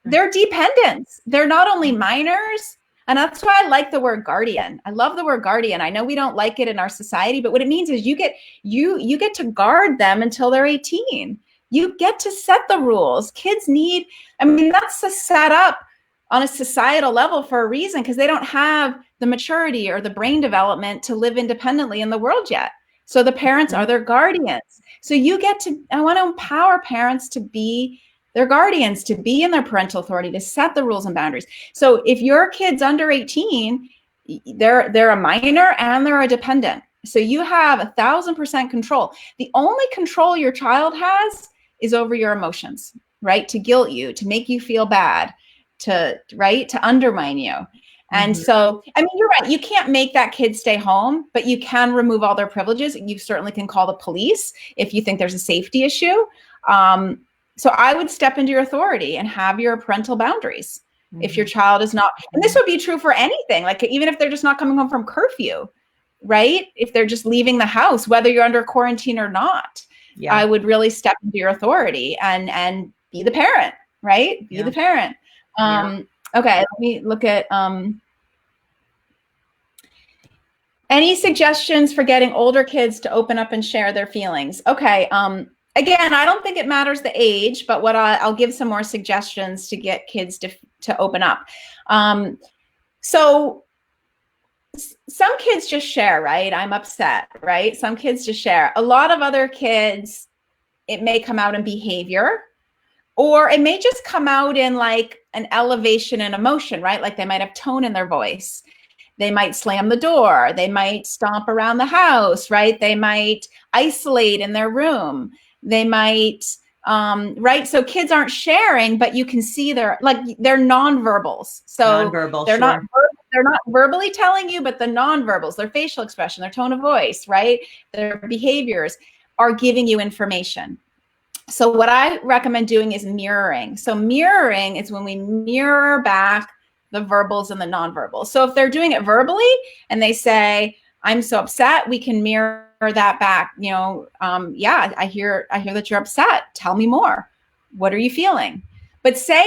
they're dependents. They're not only minors. And that's why I like the word guardian. I love the word guardian. I know we don't like it in our society, but what it means is you get to guard them until they're 18. You get to set the rules. Kids need, that's set up on a societal level for a reason, because they don't have the maturity or the brain development to live independently in the world yet. So the parents are their guardians. So I want to empower parents to be their guardians, to be in their parental authority, to set the rules and boundaries. So if your kid's under 18, they're a minor and they're a dependent. So you have 1,000% control. The only control your child has is over your emotions, right? To guilt you, to make you feel bad, to undermine you. And so, you're right. You can't make that kid stay home, but you can remove all their privileges. You certainly can call the police if you think there's a safety issue. So I would step into your authority and have your parental boundaries. If your child is not, and this would be true for anything, like even if they're just not coming home from curfew, right? If they're just leaving the house, whether you're under quarantine or not, I would really step into your authority and be the parent, right? Be the parent. Okay, let me look at any suggestions for getting older kids to open up and share their feelings. Okay. Again, I don't think it matters the age, but I'll give some more suggestions to get kids to open up. So some kids just share, right? I'm upset, right? Some kids just share. A lot of other kids, it may come out in behavior, or it may just come out in like an elevation in emotion, right? Like they might have tone in their voice. They might slam the door. They might stomp around the house, right? They might isolate in their room. They might, right? So kids aren't sharing, but you can see they're nonverbals. So they're not verbally telling you, but the nonverbals, their facial expression, their tone of voice, right? Their behaviors are giving you information. So what I recommend doing is mirroring. So mirroring is when we mirror back the verbals and the nonverbals. So if they're doing it verbally and they say, I'm so upset, we can mirror that back. I hear that you're upset. Tell me more. What are you feeling? But say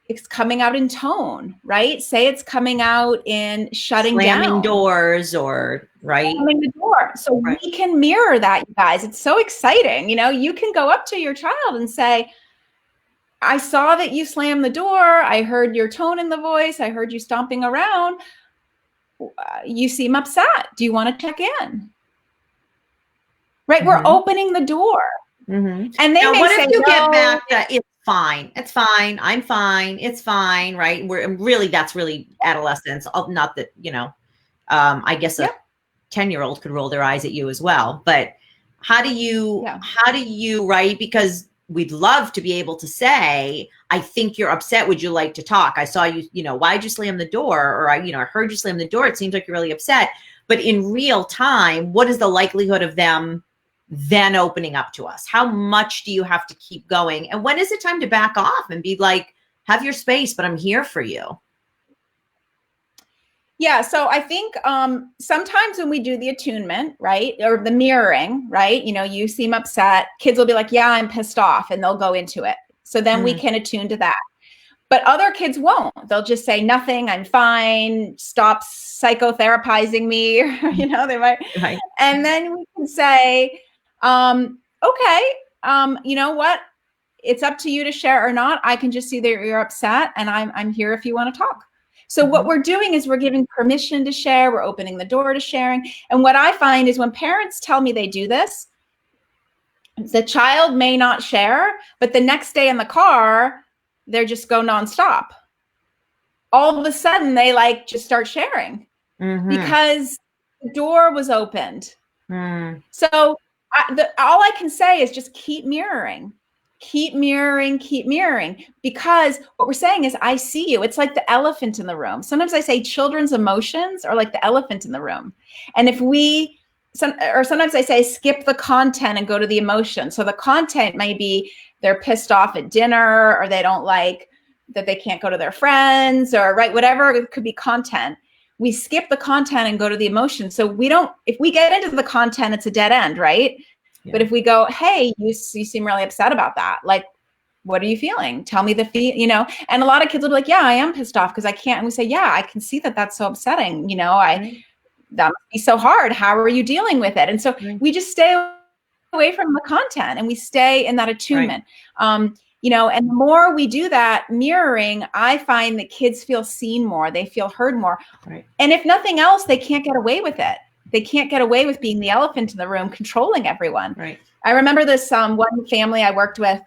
it's coming out in tone, right? Say it's coming out in shutting down. Slamming doors or, right? Slamming the door. So we can mirror that, you guys. It's so exciting. You can go up to your child and say, I saw that you slammed the door. I heard your tone in the voice. I heard you stomping around. You seem upset. Do you want to check in? Right? We're opening the door. And they now, may what say, if you get back that it's fine? It's fine. I'm fine. It's fine. Right? That's really adolescence. Not that, I guess a 10-year-old could roll their eyes at you as well. But how do you, right? Because we'd love to be able to say, I think you're upset. Would you like to talk? I saw you, why'd you slam the door? Or I heard you slam the door. It seems like you're really upset. But in real time, what is the likelihood of them then opening up to us? How much do you have to keep going? And when is it time to back off and be like, have your space, but I'm here for you? Yeah. So I think sometimes when we do the attunement, right, or the mirroring, right, you seem upset, kids will be like, yeah, I'm pissed off, and they'll go into it. So then we can attune to that. But other kids won't. They'll just say, nothing, I'm fine, stop psychotherapizing me. They might. Right. And then we can say, okay, you know what? It's up to you to share or not. I can just see that you're upset, and I'm here if you want to talk. So what we're doing is we're giving permission to share. We're opening the door to sharing. And what I find is when parents tell me they do this, the child may not share, but the next day in the car, they're just go nonstop. All of a sudden, they like just start sharing because the door was opened. So all I can say is just keep mirroring. Keep mirroring, because what we're saying is, I see you. It's like the elephant in the room. Sometimes I say children's emotions are like the elephant in the room. And if sometimes I say, skip the content and go to the emotion. So the content may be they're pissed off at dinner, or they don't like that they can't go to their friends, or whatever. It could be content. We skip the content and go to the emotion. So if we get into the content, it's a dead end, right? Yeah. But if we go, hey, you seem really upset about that. Like, what are you feeling? Tell me and a lot of kids will be like, yeah, I am pissed off because I can't. And we say, yeah, I can see that that's so upsetting. That must be so hard. How are you dealing with it? And so we just stay away from the content and we stay in that attunement. And the more we do that mirroring, I find that kids feel seen more. They feel heard more. Right. And if nothing else, they can't get away with it. They can't get away with being the elephant in the room, controlling everyone. Right. I remember this one family I worked with.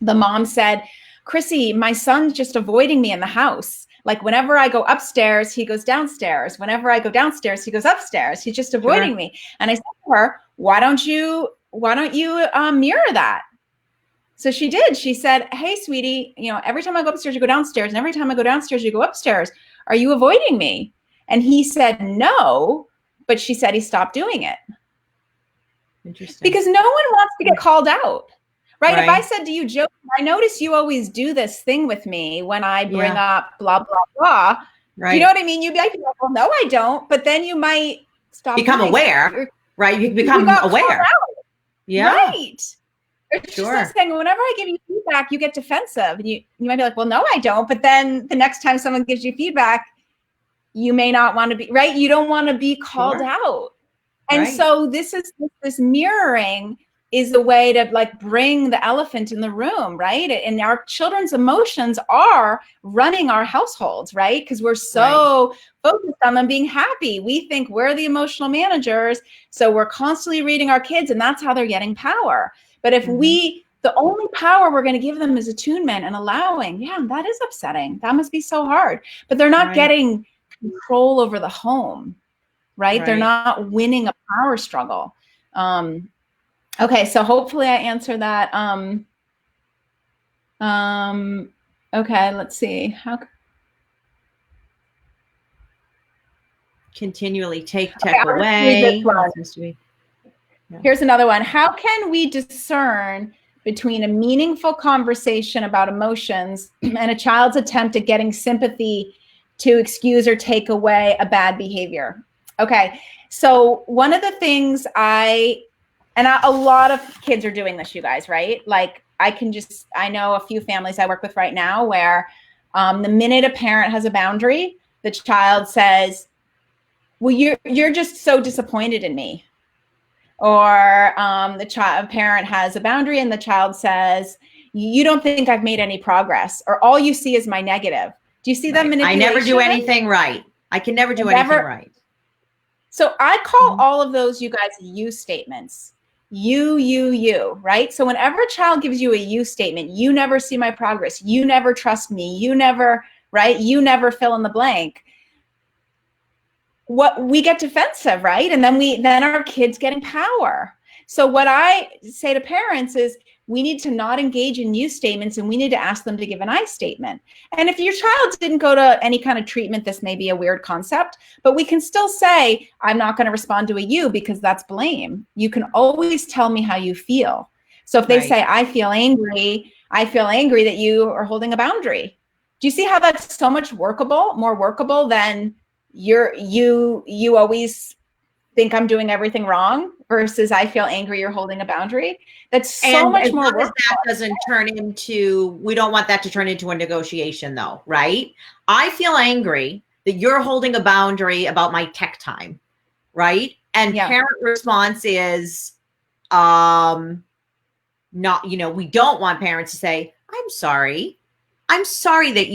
The mom said, Krissy, my son's just avoiding me in the house. Like whenever I go upstairs, he goes downstairs. Whenever I go downstairs, he goes upstairs. He's just avoiding me. And I said to her, why don't you mirror that? So she did. She said, hey, sweetie, every time I go upstairs, you go downstairs. And every time I go downstairs, you go upstairs. Are you avoiding me? And he said, no. But she said he stopped doing it. Interesting. Because no one wants to get called out, right? If I said to you, Jodi, I notice you always do this thing with me when I bring up blah, blah, blah. Right. You know what I mean? You'd be like, well, no, I don't. But then you might become aware, right? You become aware. Yeah. Right. It's just like saying, whenever I give you feedback, you get defensive. And you might be like, well, no, I don't. But then the next time someone gives you feedback, you may not want to be, right? You don't want to be called out. And so this mirroring is a way to like bring the elephant in the room, right? And our children's emotions are running our households, right? Because we're so focused on them being happy. We think we're the emotional managers. So we're constantly reading our kids, and that's how they're getting power. But if the only power we're going to give them is attunement and allowing, that is upsetting. That must be so hard. But they're not getting control over the home, right? They're not winning a power struggle. Okay, so hopefully I answered that. Okay, let's see. How continually take away. Here's another one. How can we discern between a meaningful conversation about emotions and a child's attempt at getting sympathy to excuse or take away a bad behavior? Okay, so one of the things a lot of kids are doing this, you guys, right? Like I know a few families I work with right now where the minute a parent has a boundary, the child says, well, you're just so disappointed in me. Or a parent has a boundary and the child says, you don't think I've made any progress, or all you see is my negative. Do you see that manipulation? I never do anything right. I can never do anything right. So I call all of those, you guys, you statements. You, right? So whenever a child gives you a you statement, you never see my progress. You never trust me. You never, right? You never fill in the blank. What we get defensive, right? And then our kids getting power. So what I say to parents is we need to not engage in you statements, and we need to ask them to give an I statement. And if your child didn't go to any kind of treatment, this may be a weird concept, but we can still say, I'm not going to respond to a you because that's blame. You can always tell me how you feel. So if they say, I feel angry that you are holding a boundary. Do you see how that's so much more workable than you always think I'm doing everything wrong versus I feel angry you're holding a boundary? That's so much more work. That doesn't turn into, we don't want that to turn into a negotiation though, right? I feel angry that you're holding a boundary about my tech time, right? And parent response is, not, we don't want parents to say, I'm sorry. I'm sorry that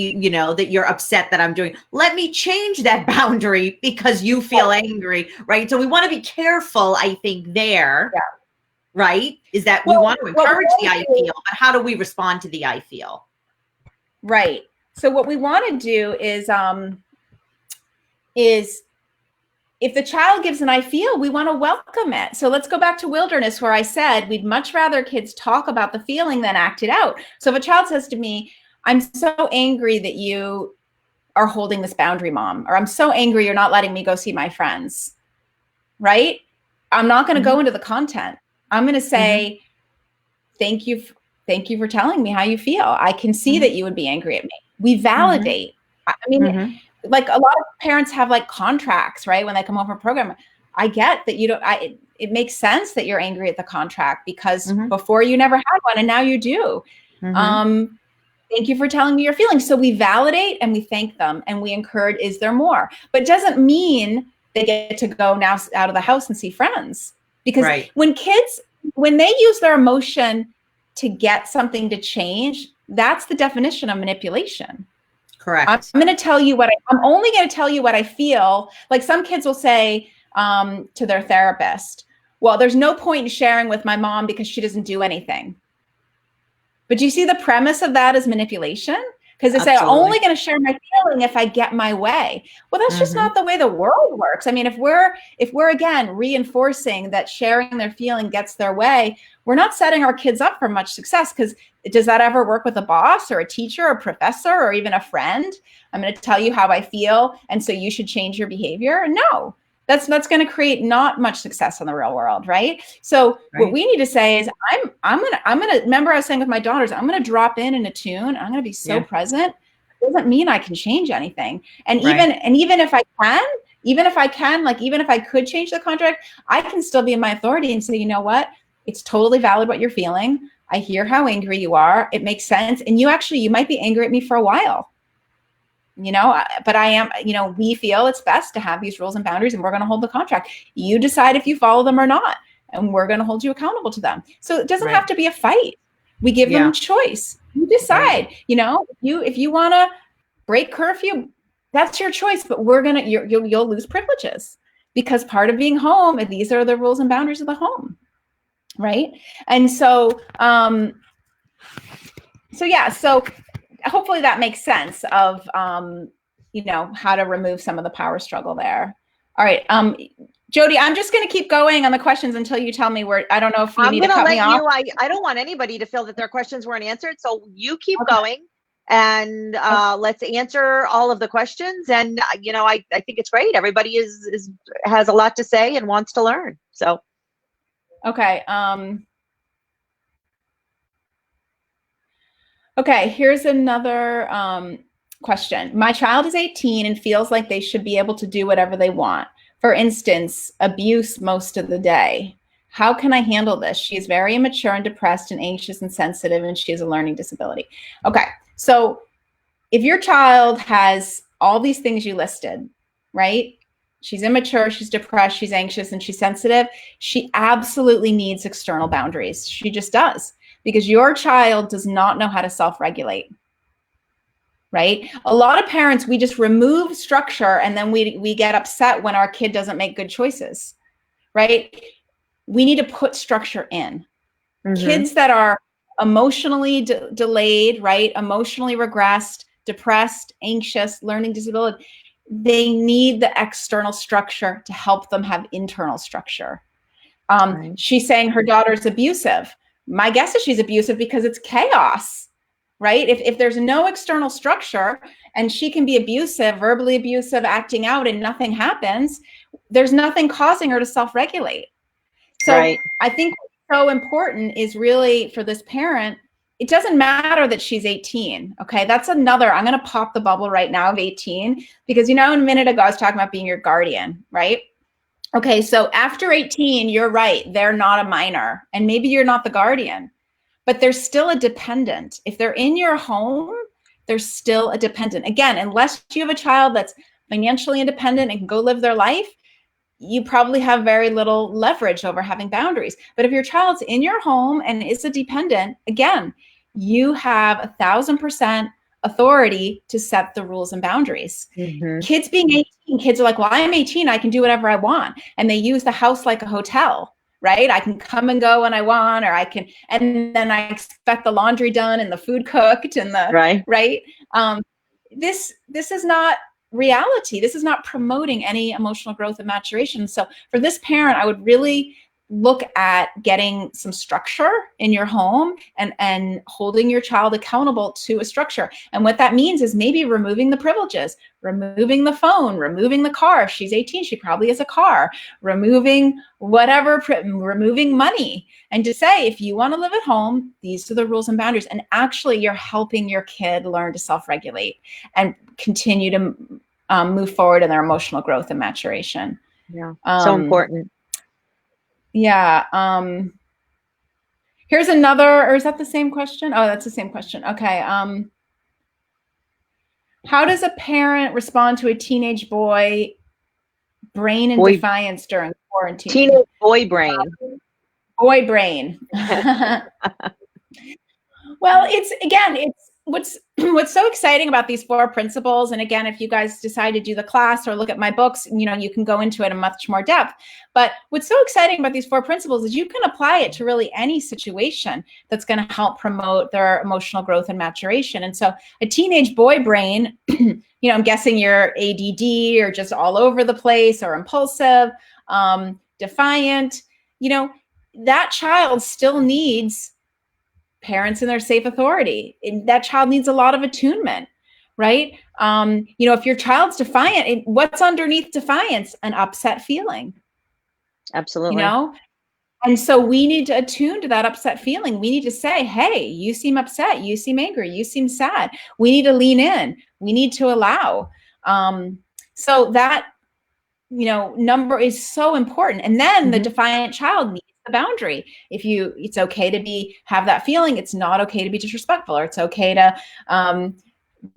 that you're upset that I'm doing. Let me change that boundary because you feel angry, right? So we want to be careful, I think, there, right? Is that we want to encourage the I feel, but how do we respond to the I feel? Right. So what we want to do is if the child gives an I feel, we want to welcome it. So let's go back to wilderness where I said we'd much rather kids talk about the feeling than act it out. So if a child says to me, I'm so angry that you are holding this boundary, Mom, or I'm so angry you're not letting me go see my friends, right? I'm not going to go into the content. I'm going to say, thank you for telling me how you feel. I can see that you would be angry at me. We validate. I mean, like a lot of parents have like contracts, right? When they come home from a program, I get that you don't, it makes sense that you're angry at the contract because before you never had one and now you do. Thank you for telling me your feelings. So we validate and we thank them and we encourage, is there more? But it doesn't mean they get to go now out of the house and see friends. Because when they use their emotion to get something to change, that's the definition of manipulation. Correct. I'm going to tell you I'm only going to tell you what I feel. Like some kids will say to their therapist, well, there's no point in sharing with my mom because she doesn't do anything. But do you see the premise of that is manipulation? Because they say, I'm only going to share my feeling if I get my way. Well, that's just not the way the world works. I mean, if we're again reinforcing that sharing their feeling gets their way, we're not setting our kids up for much success. Because does that ever work with a boss or a teacher or a professor or even a friend? I'm going to tell you how I feel, and so you should change your behavior. No. That's going to create not much success in the real world, right? So what we need to say is, I'm gonna remember I was saying with my daughters, I'm gonna drop in a tune. I'm gonna be so present. It doesn't mean I can change anything. And even if I could change the contract, I can still be in my authority and say, you know what? It's totally valid what you're feeling. I hear how angry you are. It makes sense. And you might be angry at me for a while. But I am, we feel it's best to have these rules and boundaries, and we're going to hold the contract. You decide if you follow them or not, and we're going to hold you accountable to them. So it doesn't have to be a fight. We give them choice. You decide, if you want to break curfew, that's your choice, but you'll lose privileges because part of being home, and these are the rules and boundaries of the home. Right. And so, so hopefully that makes sense of, how to remove some of the power struggle there. All right. Jodi, I'm just going to keep going on the questions until you tell me where. I don't know if you need to cut me off. I don't want anybody to feel that their questions weren't answered. So you keep going and let's answer all of the questions. And, I think it's great. Everybody has a lot to say and wants to learn. So. Okay. Okay, here's another question. My child is 18 and feels like they should be able to do whatever they want. For instance, abuse most of the day. How can I handle this? She is very immature and depressed and anxious and sensitive, and she has a learning disability. Okay, so if your child has all these things you listed, right? She's immature, she's depressed, she's anxious, and she's sensitive. She absolutely needs external boundaries. She just does. Because your child does not know how to self-regulate, right? A lot of parents, we just remove structure and then we get upset when our kid doesn't make good choices, right? We need to put structure in. Kids that are emotionally delayed, right? Emotionally regressed, depressed, anxious, learning disability, they need the external structure to help them have internal structure. She's saying her daughter's abusive. My guess is she's abusive because it's chaos, right? If there's no external structure and she can be abusive, verbally abusive, acting out, and nothing happens, there's nothing causing her to self-regulate. So I think what's so important is really for this parent, it doesn't matter that she's 18, okay? That's another, I'm going to pop the bubble right now of 18 because, a minute ago I was talking about being your guardian, right? Okay, so after 18, you're right. They're not a minor, and maybe you're not the guardian, but they're still a dependent. If they're in your home, they're still a dependent. Again, unless you have a child that's financially independent and can go live their life, you probably have very little leverage over having boundaries. But if your child's in your home and is a dependent, again, you have 1,000% authority to set the rules and boundaries. Kids being 18, kids are like, well, I'm 18, I can do whatever I want. And they use the house like a hotel, right? I can come and go when I want, or I can, and then I expect the laundry done and the food cooked and the, right? This is not reality. This is not promoting any emotional growth and maturation. So for this parent, I would really look at getting some structure in your home and holding your child accountable to a structure. And what that means is maybe removing the privileges, removing the phone, removing the car. If she's 18, she probably has a car, removing whatever, removing money. And to say, if you want to live at home, these are the rules and boundaries. And actually you're helping your kid learn to self-regulate and continue to move forward in their emotional growth and maturation. Yeah, so important. Yeah. Here's another, or is that the same question? Oh, that's the same question. Okay. How does a parent respond to a teenage boy brain and defiance during quarantine? Teenage boy brain. Boy brain. Well, it's what's so exciting about these 4 principles. And again, if you guys decide to do the class or look at my books, you can go into it in much more depth. But what's so exciting about these 4 principles is you can apply it to really any situation that's going to help promote their emotional growth and maturation. And so a teenage boy brain, I'm guessing you're ADD or just all over the place or impulsive, defiant, that child still needs parents in their safe authority. That child needs a lot of attunement, right? If your child's defiant, what's underneath defiance? An upset feeling. Absolutely. And so we need to attune to that upset feeling. We need to say, hey, you seem upset. You seem angry. You seem sad. We need to lean in. We need to allow. So that, number is so important. And then the defiant child needs the boundary. It's okay to have that feeling. It's not okay to be disrespectful, or it's okay to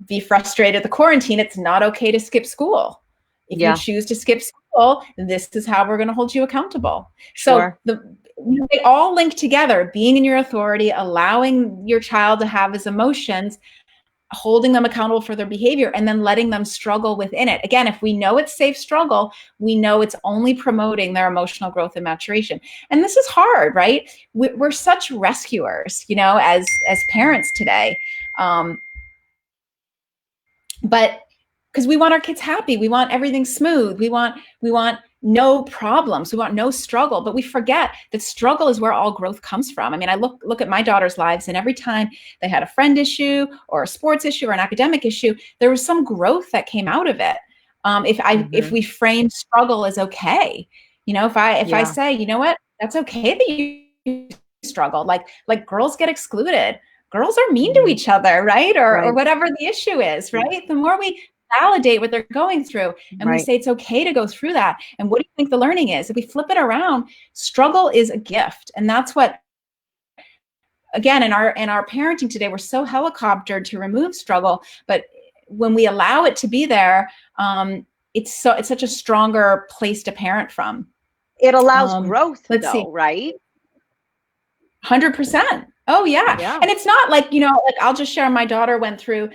be frustrated at the quarantine. It's not okay to skip school. If you choose to skip school, this is how we're going to hold you accountable. Sure. So they all link together, being in your authority, allowing your child to have his emotions, holding them accountable for their behavior, and then letting them struggle within it. Again, if we know it's safe struggle, we know it's only promoting their emotional growth and maturation. And this is hard, right? We're such rescuers, as parents today. But because we want our kids happy, we want everything smooth, we want no problems, we want no struggle, but we forget that struggle is where all growth comes from. I mean, I look at my daughter's lives, and every time they had a friend issue or a sports issue or an academic issue, there was some growth that came out of it. If we frame struggle as okay, if I say, you know what, that's okay that you struggled, like girls get excluded, girls are mean to each other, right? Or whatever the issue is, right? The more we validate what they're going through, and we say it's okay to go through that. And what do you think the learning is? If we flip it around, struggle is a gift. And that's what, again, in our parenting today, we're so helicoptered to remove struggle, but when we allow it to be there, it's such a stronger place to parent from. It allows growth, right? 100%. Oh yeah. And it's not like, I'll just share, my daughter went through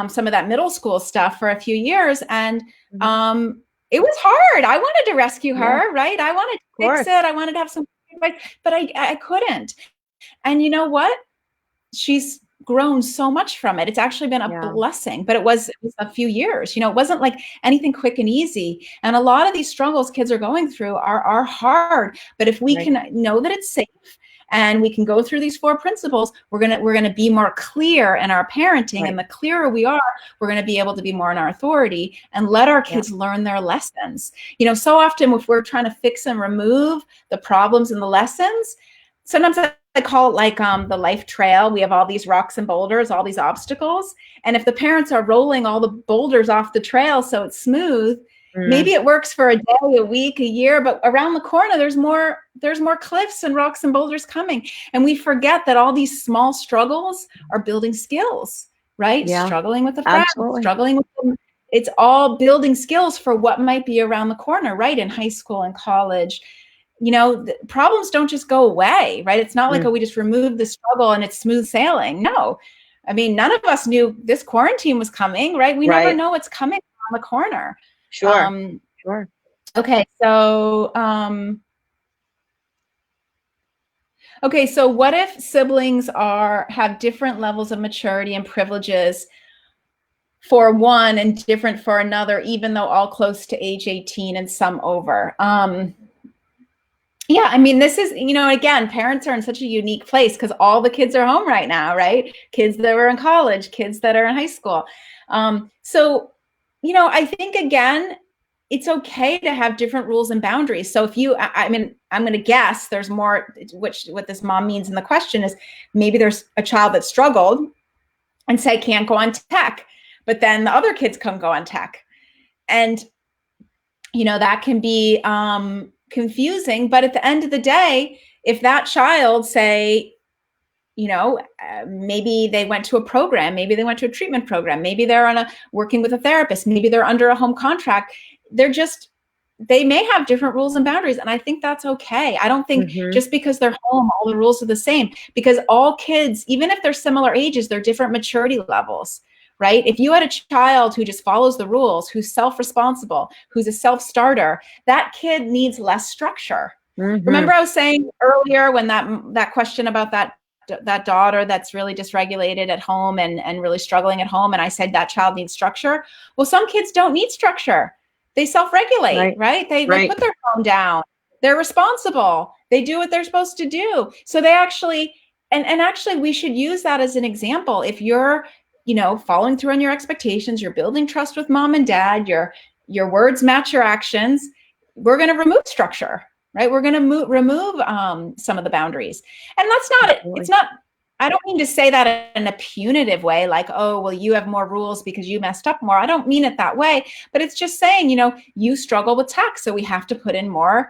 some of that middle school stuff for a few years, and it was hard. I wanted to rescue her, right? I wanted to fix it. I wanted to have some advice, but I couldn't. And you know what? She's grown so much from it. It's actually been a blessing, but it was a few years. It wasn't like anything quick and easy. And a lot of these struggles kids are going through are hard. But if we can know that it's safe, and we can go through these 4 principles, we're gonna be more clear in our parenting. And the clearer we are, we're gonna be able to be more in our authority and let our kids learn their lessons. So often if we're trying to fix and remove the problems in the lessons, sometimes I call it like the life trail. We have all these rocks and boulders, all these obstacles. And if the parents are rolling all the boulders off the trail so it's smooth, maybe it works for a day, a week, a year, but around the corner, there's more cliffs and rocks and boulders coming. And we forget that all these small struggles are building skills, right? Yeah. Struggling with the friend, struggling with it's all building skills for what might be around the corner, right? In high school and college. You know, the problems don't just go away, right? It's not like, oh, we just remove the struggle and it's smooth sailing. No. I mean, none of us knew this quarantine was coming, right? We never know what's coming around the corner. Sure. Sure. Okay. So, so what if siblings have different levels of maturity and privileges for one and different for another, even though all close to age 18 and some over? Yeah, I mean, this is, you know, again, parents are in such a unique place because all the kids are home right now, right? Kids that are in college, kids that are in high school. So, you know, I think, again, it's okay to have different rules and boundaries. So if I mean, I'm going to guess there's more, what this mom means in the question is maybe there's a child that struggled and say can't go on tech, but then the other kids can go on tech. And, you know, that can be confusing, but at the end of the day, if that child, say, you know, maybe they went to a program, maybe they went to a treatment program, maybe they're working with a therapist, maybe they're under a home contract, they may have different rules and boundaries, and I think that's okay. I don't think just because they're home, all the rules are the same, because all kids, even if they're similar ages, they're different maturity levels. Right? If you had a child who just follows the rules, who's self-responsible, who's a self-starter, that kid needs less structure. Remember I was saying earlier when that question about that daughter that's really dysregulated at home and really struggling at home, and I said that child needs structure. Well, some kids don't need structure. They self-regulate, right? They put their phone down. They're responsible. They do what they're supposed to do. So they actually, and actually we should use that as an example. If you're, you know, following through on your expectations, you're building trust with mom and dad, your words match your actions, we're going to remove structure, right? We're going to remove some of the boundaries. And that's not, it's not, I don't mean to say that in a punitive way, like, oh, well, you have more rules because you messed up more. I don't mean it that way, but it's just saying, you know, you struggle with tech, so we have to put in more,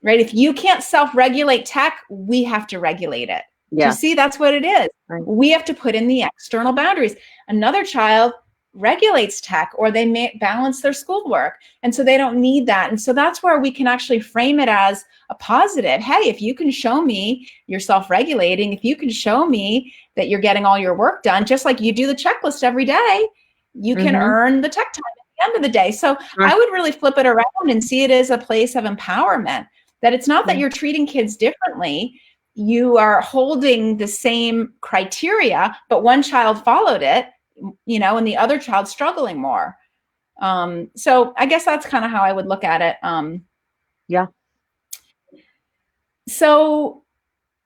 right? If you can't self-regulate tech, we have to regulate it. Yeah. You see, that's what it is. Right. We have to put in the external boundaries. Another child regulates tech, or they may balance their schoolwork, and so they don't need that. And so that's where we can actually frame it as a positive. Hey, if you can show me you're self-regulating, if you can show me that you're getting all your work done, just like you do the checklist every day, you can earn the tech time at the end of the day. So I would really flip it around and see it as a place of empowerment, that it's not that you're treating kids differently. You are holding the same criteria, but one child followed it, you know, and the other child's struggling more. So I guess that's kind of how I would look at it. Yeah. So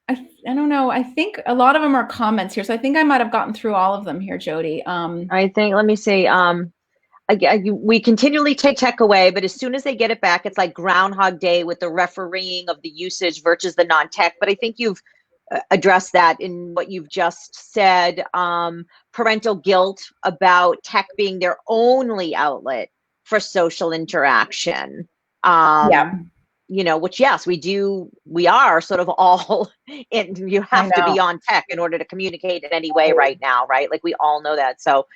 I don't know. I think a lot of them are comments here. So I think I might have gotten through all of them here, Jodi. I think, let me see. We continually take tech away, but as soon as they get it back, it's like Groundhog Day with the refereeing of the usage versus the non-tech. But I think you've addressed that in what you've just said. Parental guilt about tech being their only outlet for social interaction. You know, which, yes, we are sort of all in, you have to be on tech in order to communicate in any way right now, right? Like, we all know that. So,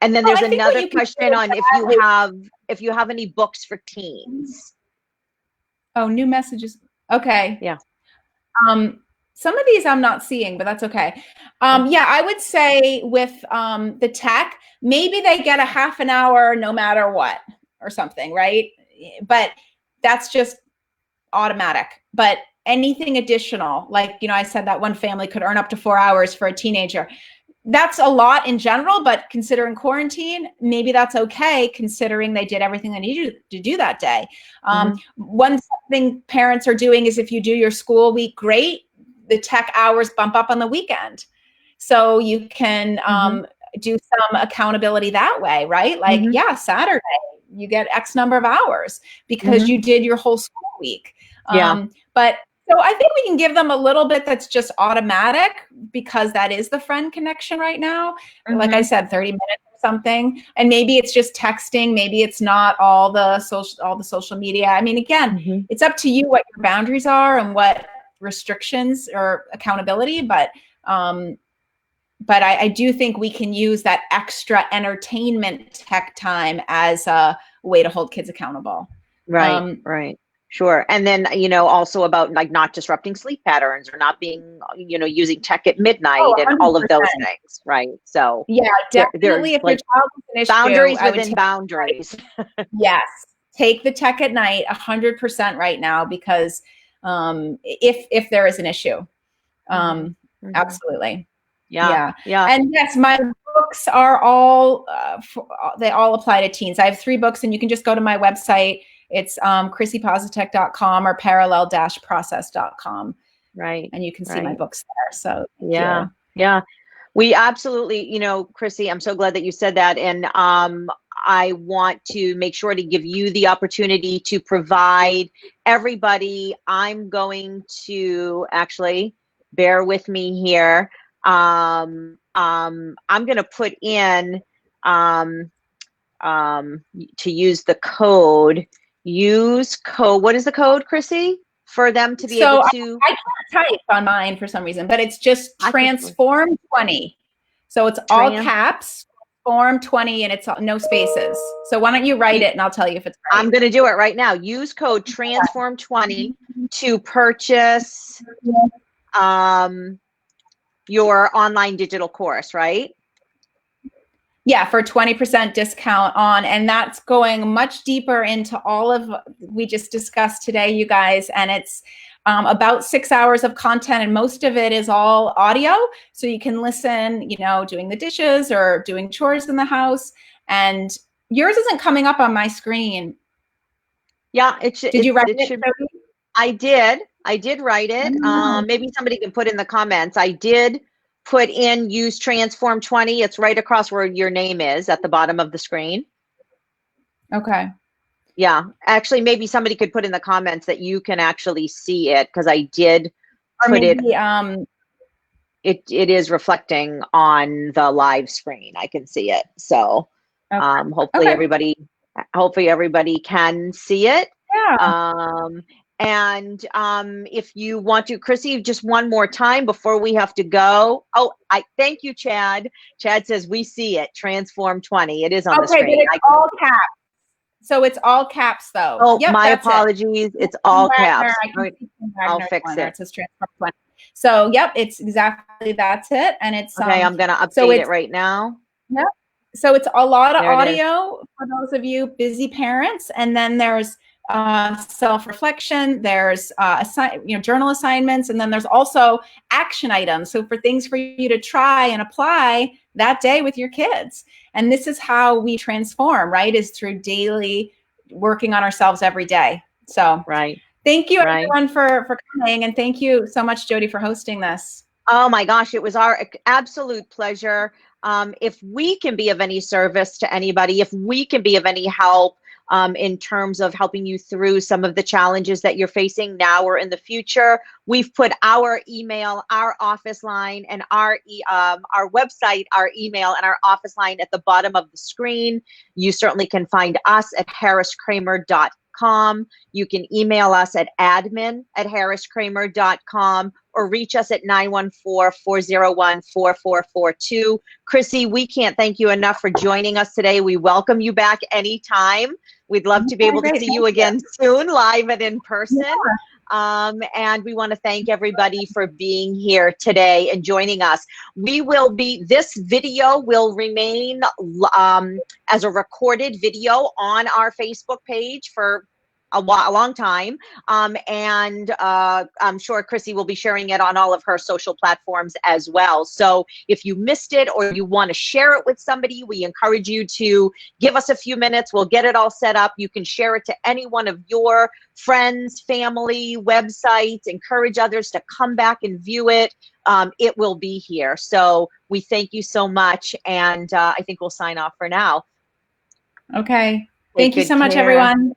and then there's another question on if you have any books for teens. Oh, new messages. Okay. Yeah. Some of these I'm not seeing, but that's okay. Yeah, I would say with the tech, maybe they get a half an hour no matter what or something, right? But that's just automatic. But anything additional, like, you know, I said that one family could earn up to 4 hours for a teenager. That's a lot in general, but considering quarantine, maybe that's okay, considering they did everything they needed to do that day. One thing parents are doing is, if you do your school week, great, the tech hours bump up on the weekend. So you can do some accountability that way, right? Like, yeah, Saturday, you get X number of hours because you did your whole school week. But so I think we can give them a little bit that's just automatic, because that is the friend connection right now. Like I said, 30 minutes or something. And maybe it's just texting. Maybe it's not all the social media. I mean, again, it's up to you what your boundaries are and what restrictions or accountability. But but I do think we can use that extra entertainment tech time as a way to hold kids accountable. Right, right. Sure. And then, also about like not disrupting sleep patterns or not being, using tech at midnight and all of those things. Right. So yeah, definitely. If like your child is an issue, boundaries within boundaries. Yes. Take the tech at night 100% right now, because if there is an issue, absolutely. Yeah. And yes, my books are all, they all apply to teens. I have 3 books, and you can just go to my website. It's KrissyPozatek.com or parallel-process.com. Right. And you can see my books there. So yeah. We absolutely, Krissy, I'm so glad that you said that. And I want to make sure to give you the opportunity to provide everybody. I'm going to actually bear with me here. I'm going to put in to use the code. What is the code, Krissy, for them to be able to? I can't type on mine for some reason, but it's just transform 20. So it's all caps, form 20, and it's no spaces. So why don't you write it and I'll tell you if it's right. I'm going to do it right now. Use code transform 20 to purchase your online digital course, right? Yeah, for 20% discount on, and that's going much deeper into all of we just discussed today, you guys. And it's about 6 hours of content, and most of it is all audio. So you can listen, doing the dishes or doing chores in the house. And yours isn't coming up on my screen. Yeah, it should. Did you write it? I did. I did write it. Maybe somebody can put in the comments. I did put in use transform 20. It's right across where your name is at the bottom of the screen. Okay. Yeah, actually, maybe somebody could put in the comments that you can actually see it, because I did put it. It is reflecting on the live screen. I can see it. So hopefully everybody can see it. Yeah. And if you want to, Krissy, just one more time before we have to go. Oh, I thank you, Chad. Chad says we see it. Transform 20. It is on the screen. Okay, but it's all caps. So it's all caps, though. Oh, yep, my apologies. It's all caps. I'll fix it. It says transform 20. So, yep, it's exactly, that's it. And it's okay. I'm gonna update it right now. Yep. So it's a lot of audio for those of you busy parents, and then there's self-reflection, there's journal assignments, and then there's also action items. So for things for you to try and apply that day with your kids. And this is how we transform, right? Is through daily working on ourselves every day. So thank you everyone for coming, and thank you so much, Jodi, for hosting this. Oh my gosh, it was our absolute pleasure. If we can be of any service to anybody, if we can be of any help in terms of helping you through some of the challenges that you're facing now or in the future, we've put our email, our office line, and our website, our email, and our office line at the bottom of the screen. You certainly can find us at HarrisKramer.com. You can email us at admin@HarrisKramer.com or reach us at 914-401-4442. Krissy, we can't thank you enough for joining us today. We welcome you back anytime. We'd love to be able to see you again soon, live and in person. And we want to thank everybody for being here today and joining us. This video will remain as a recorded video on our Facebook page for a long time. And I'm sure Krissy will be sharing it on all of her social platforms as well. So if you missed it or you want to share it with somebody, we encourage you to give us a few minutes. We'll get it all set up. You can share it to any one of your friends, family, websites. Encourage others to come back and view it. It will be here. So we thank you so much. And I think we'll sign off for now. Okay. Thank you so much, everyone.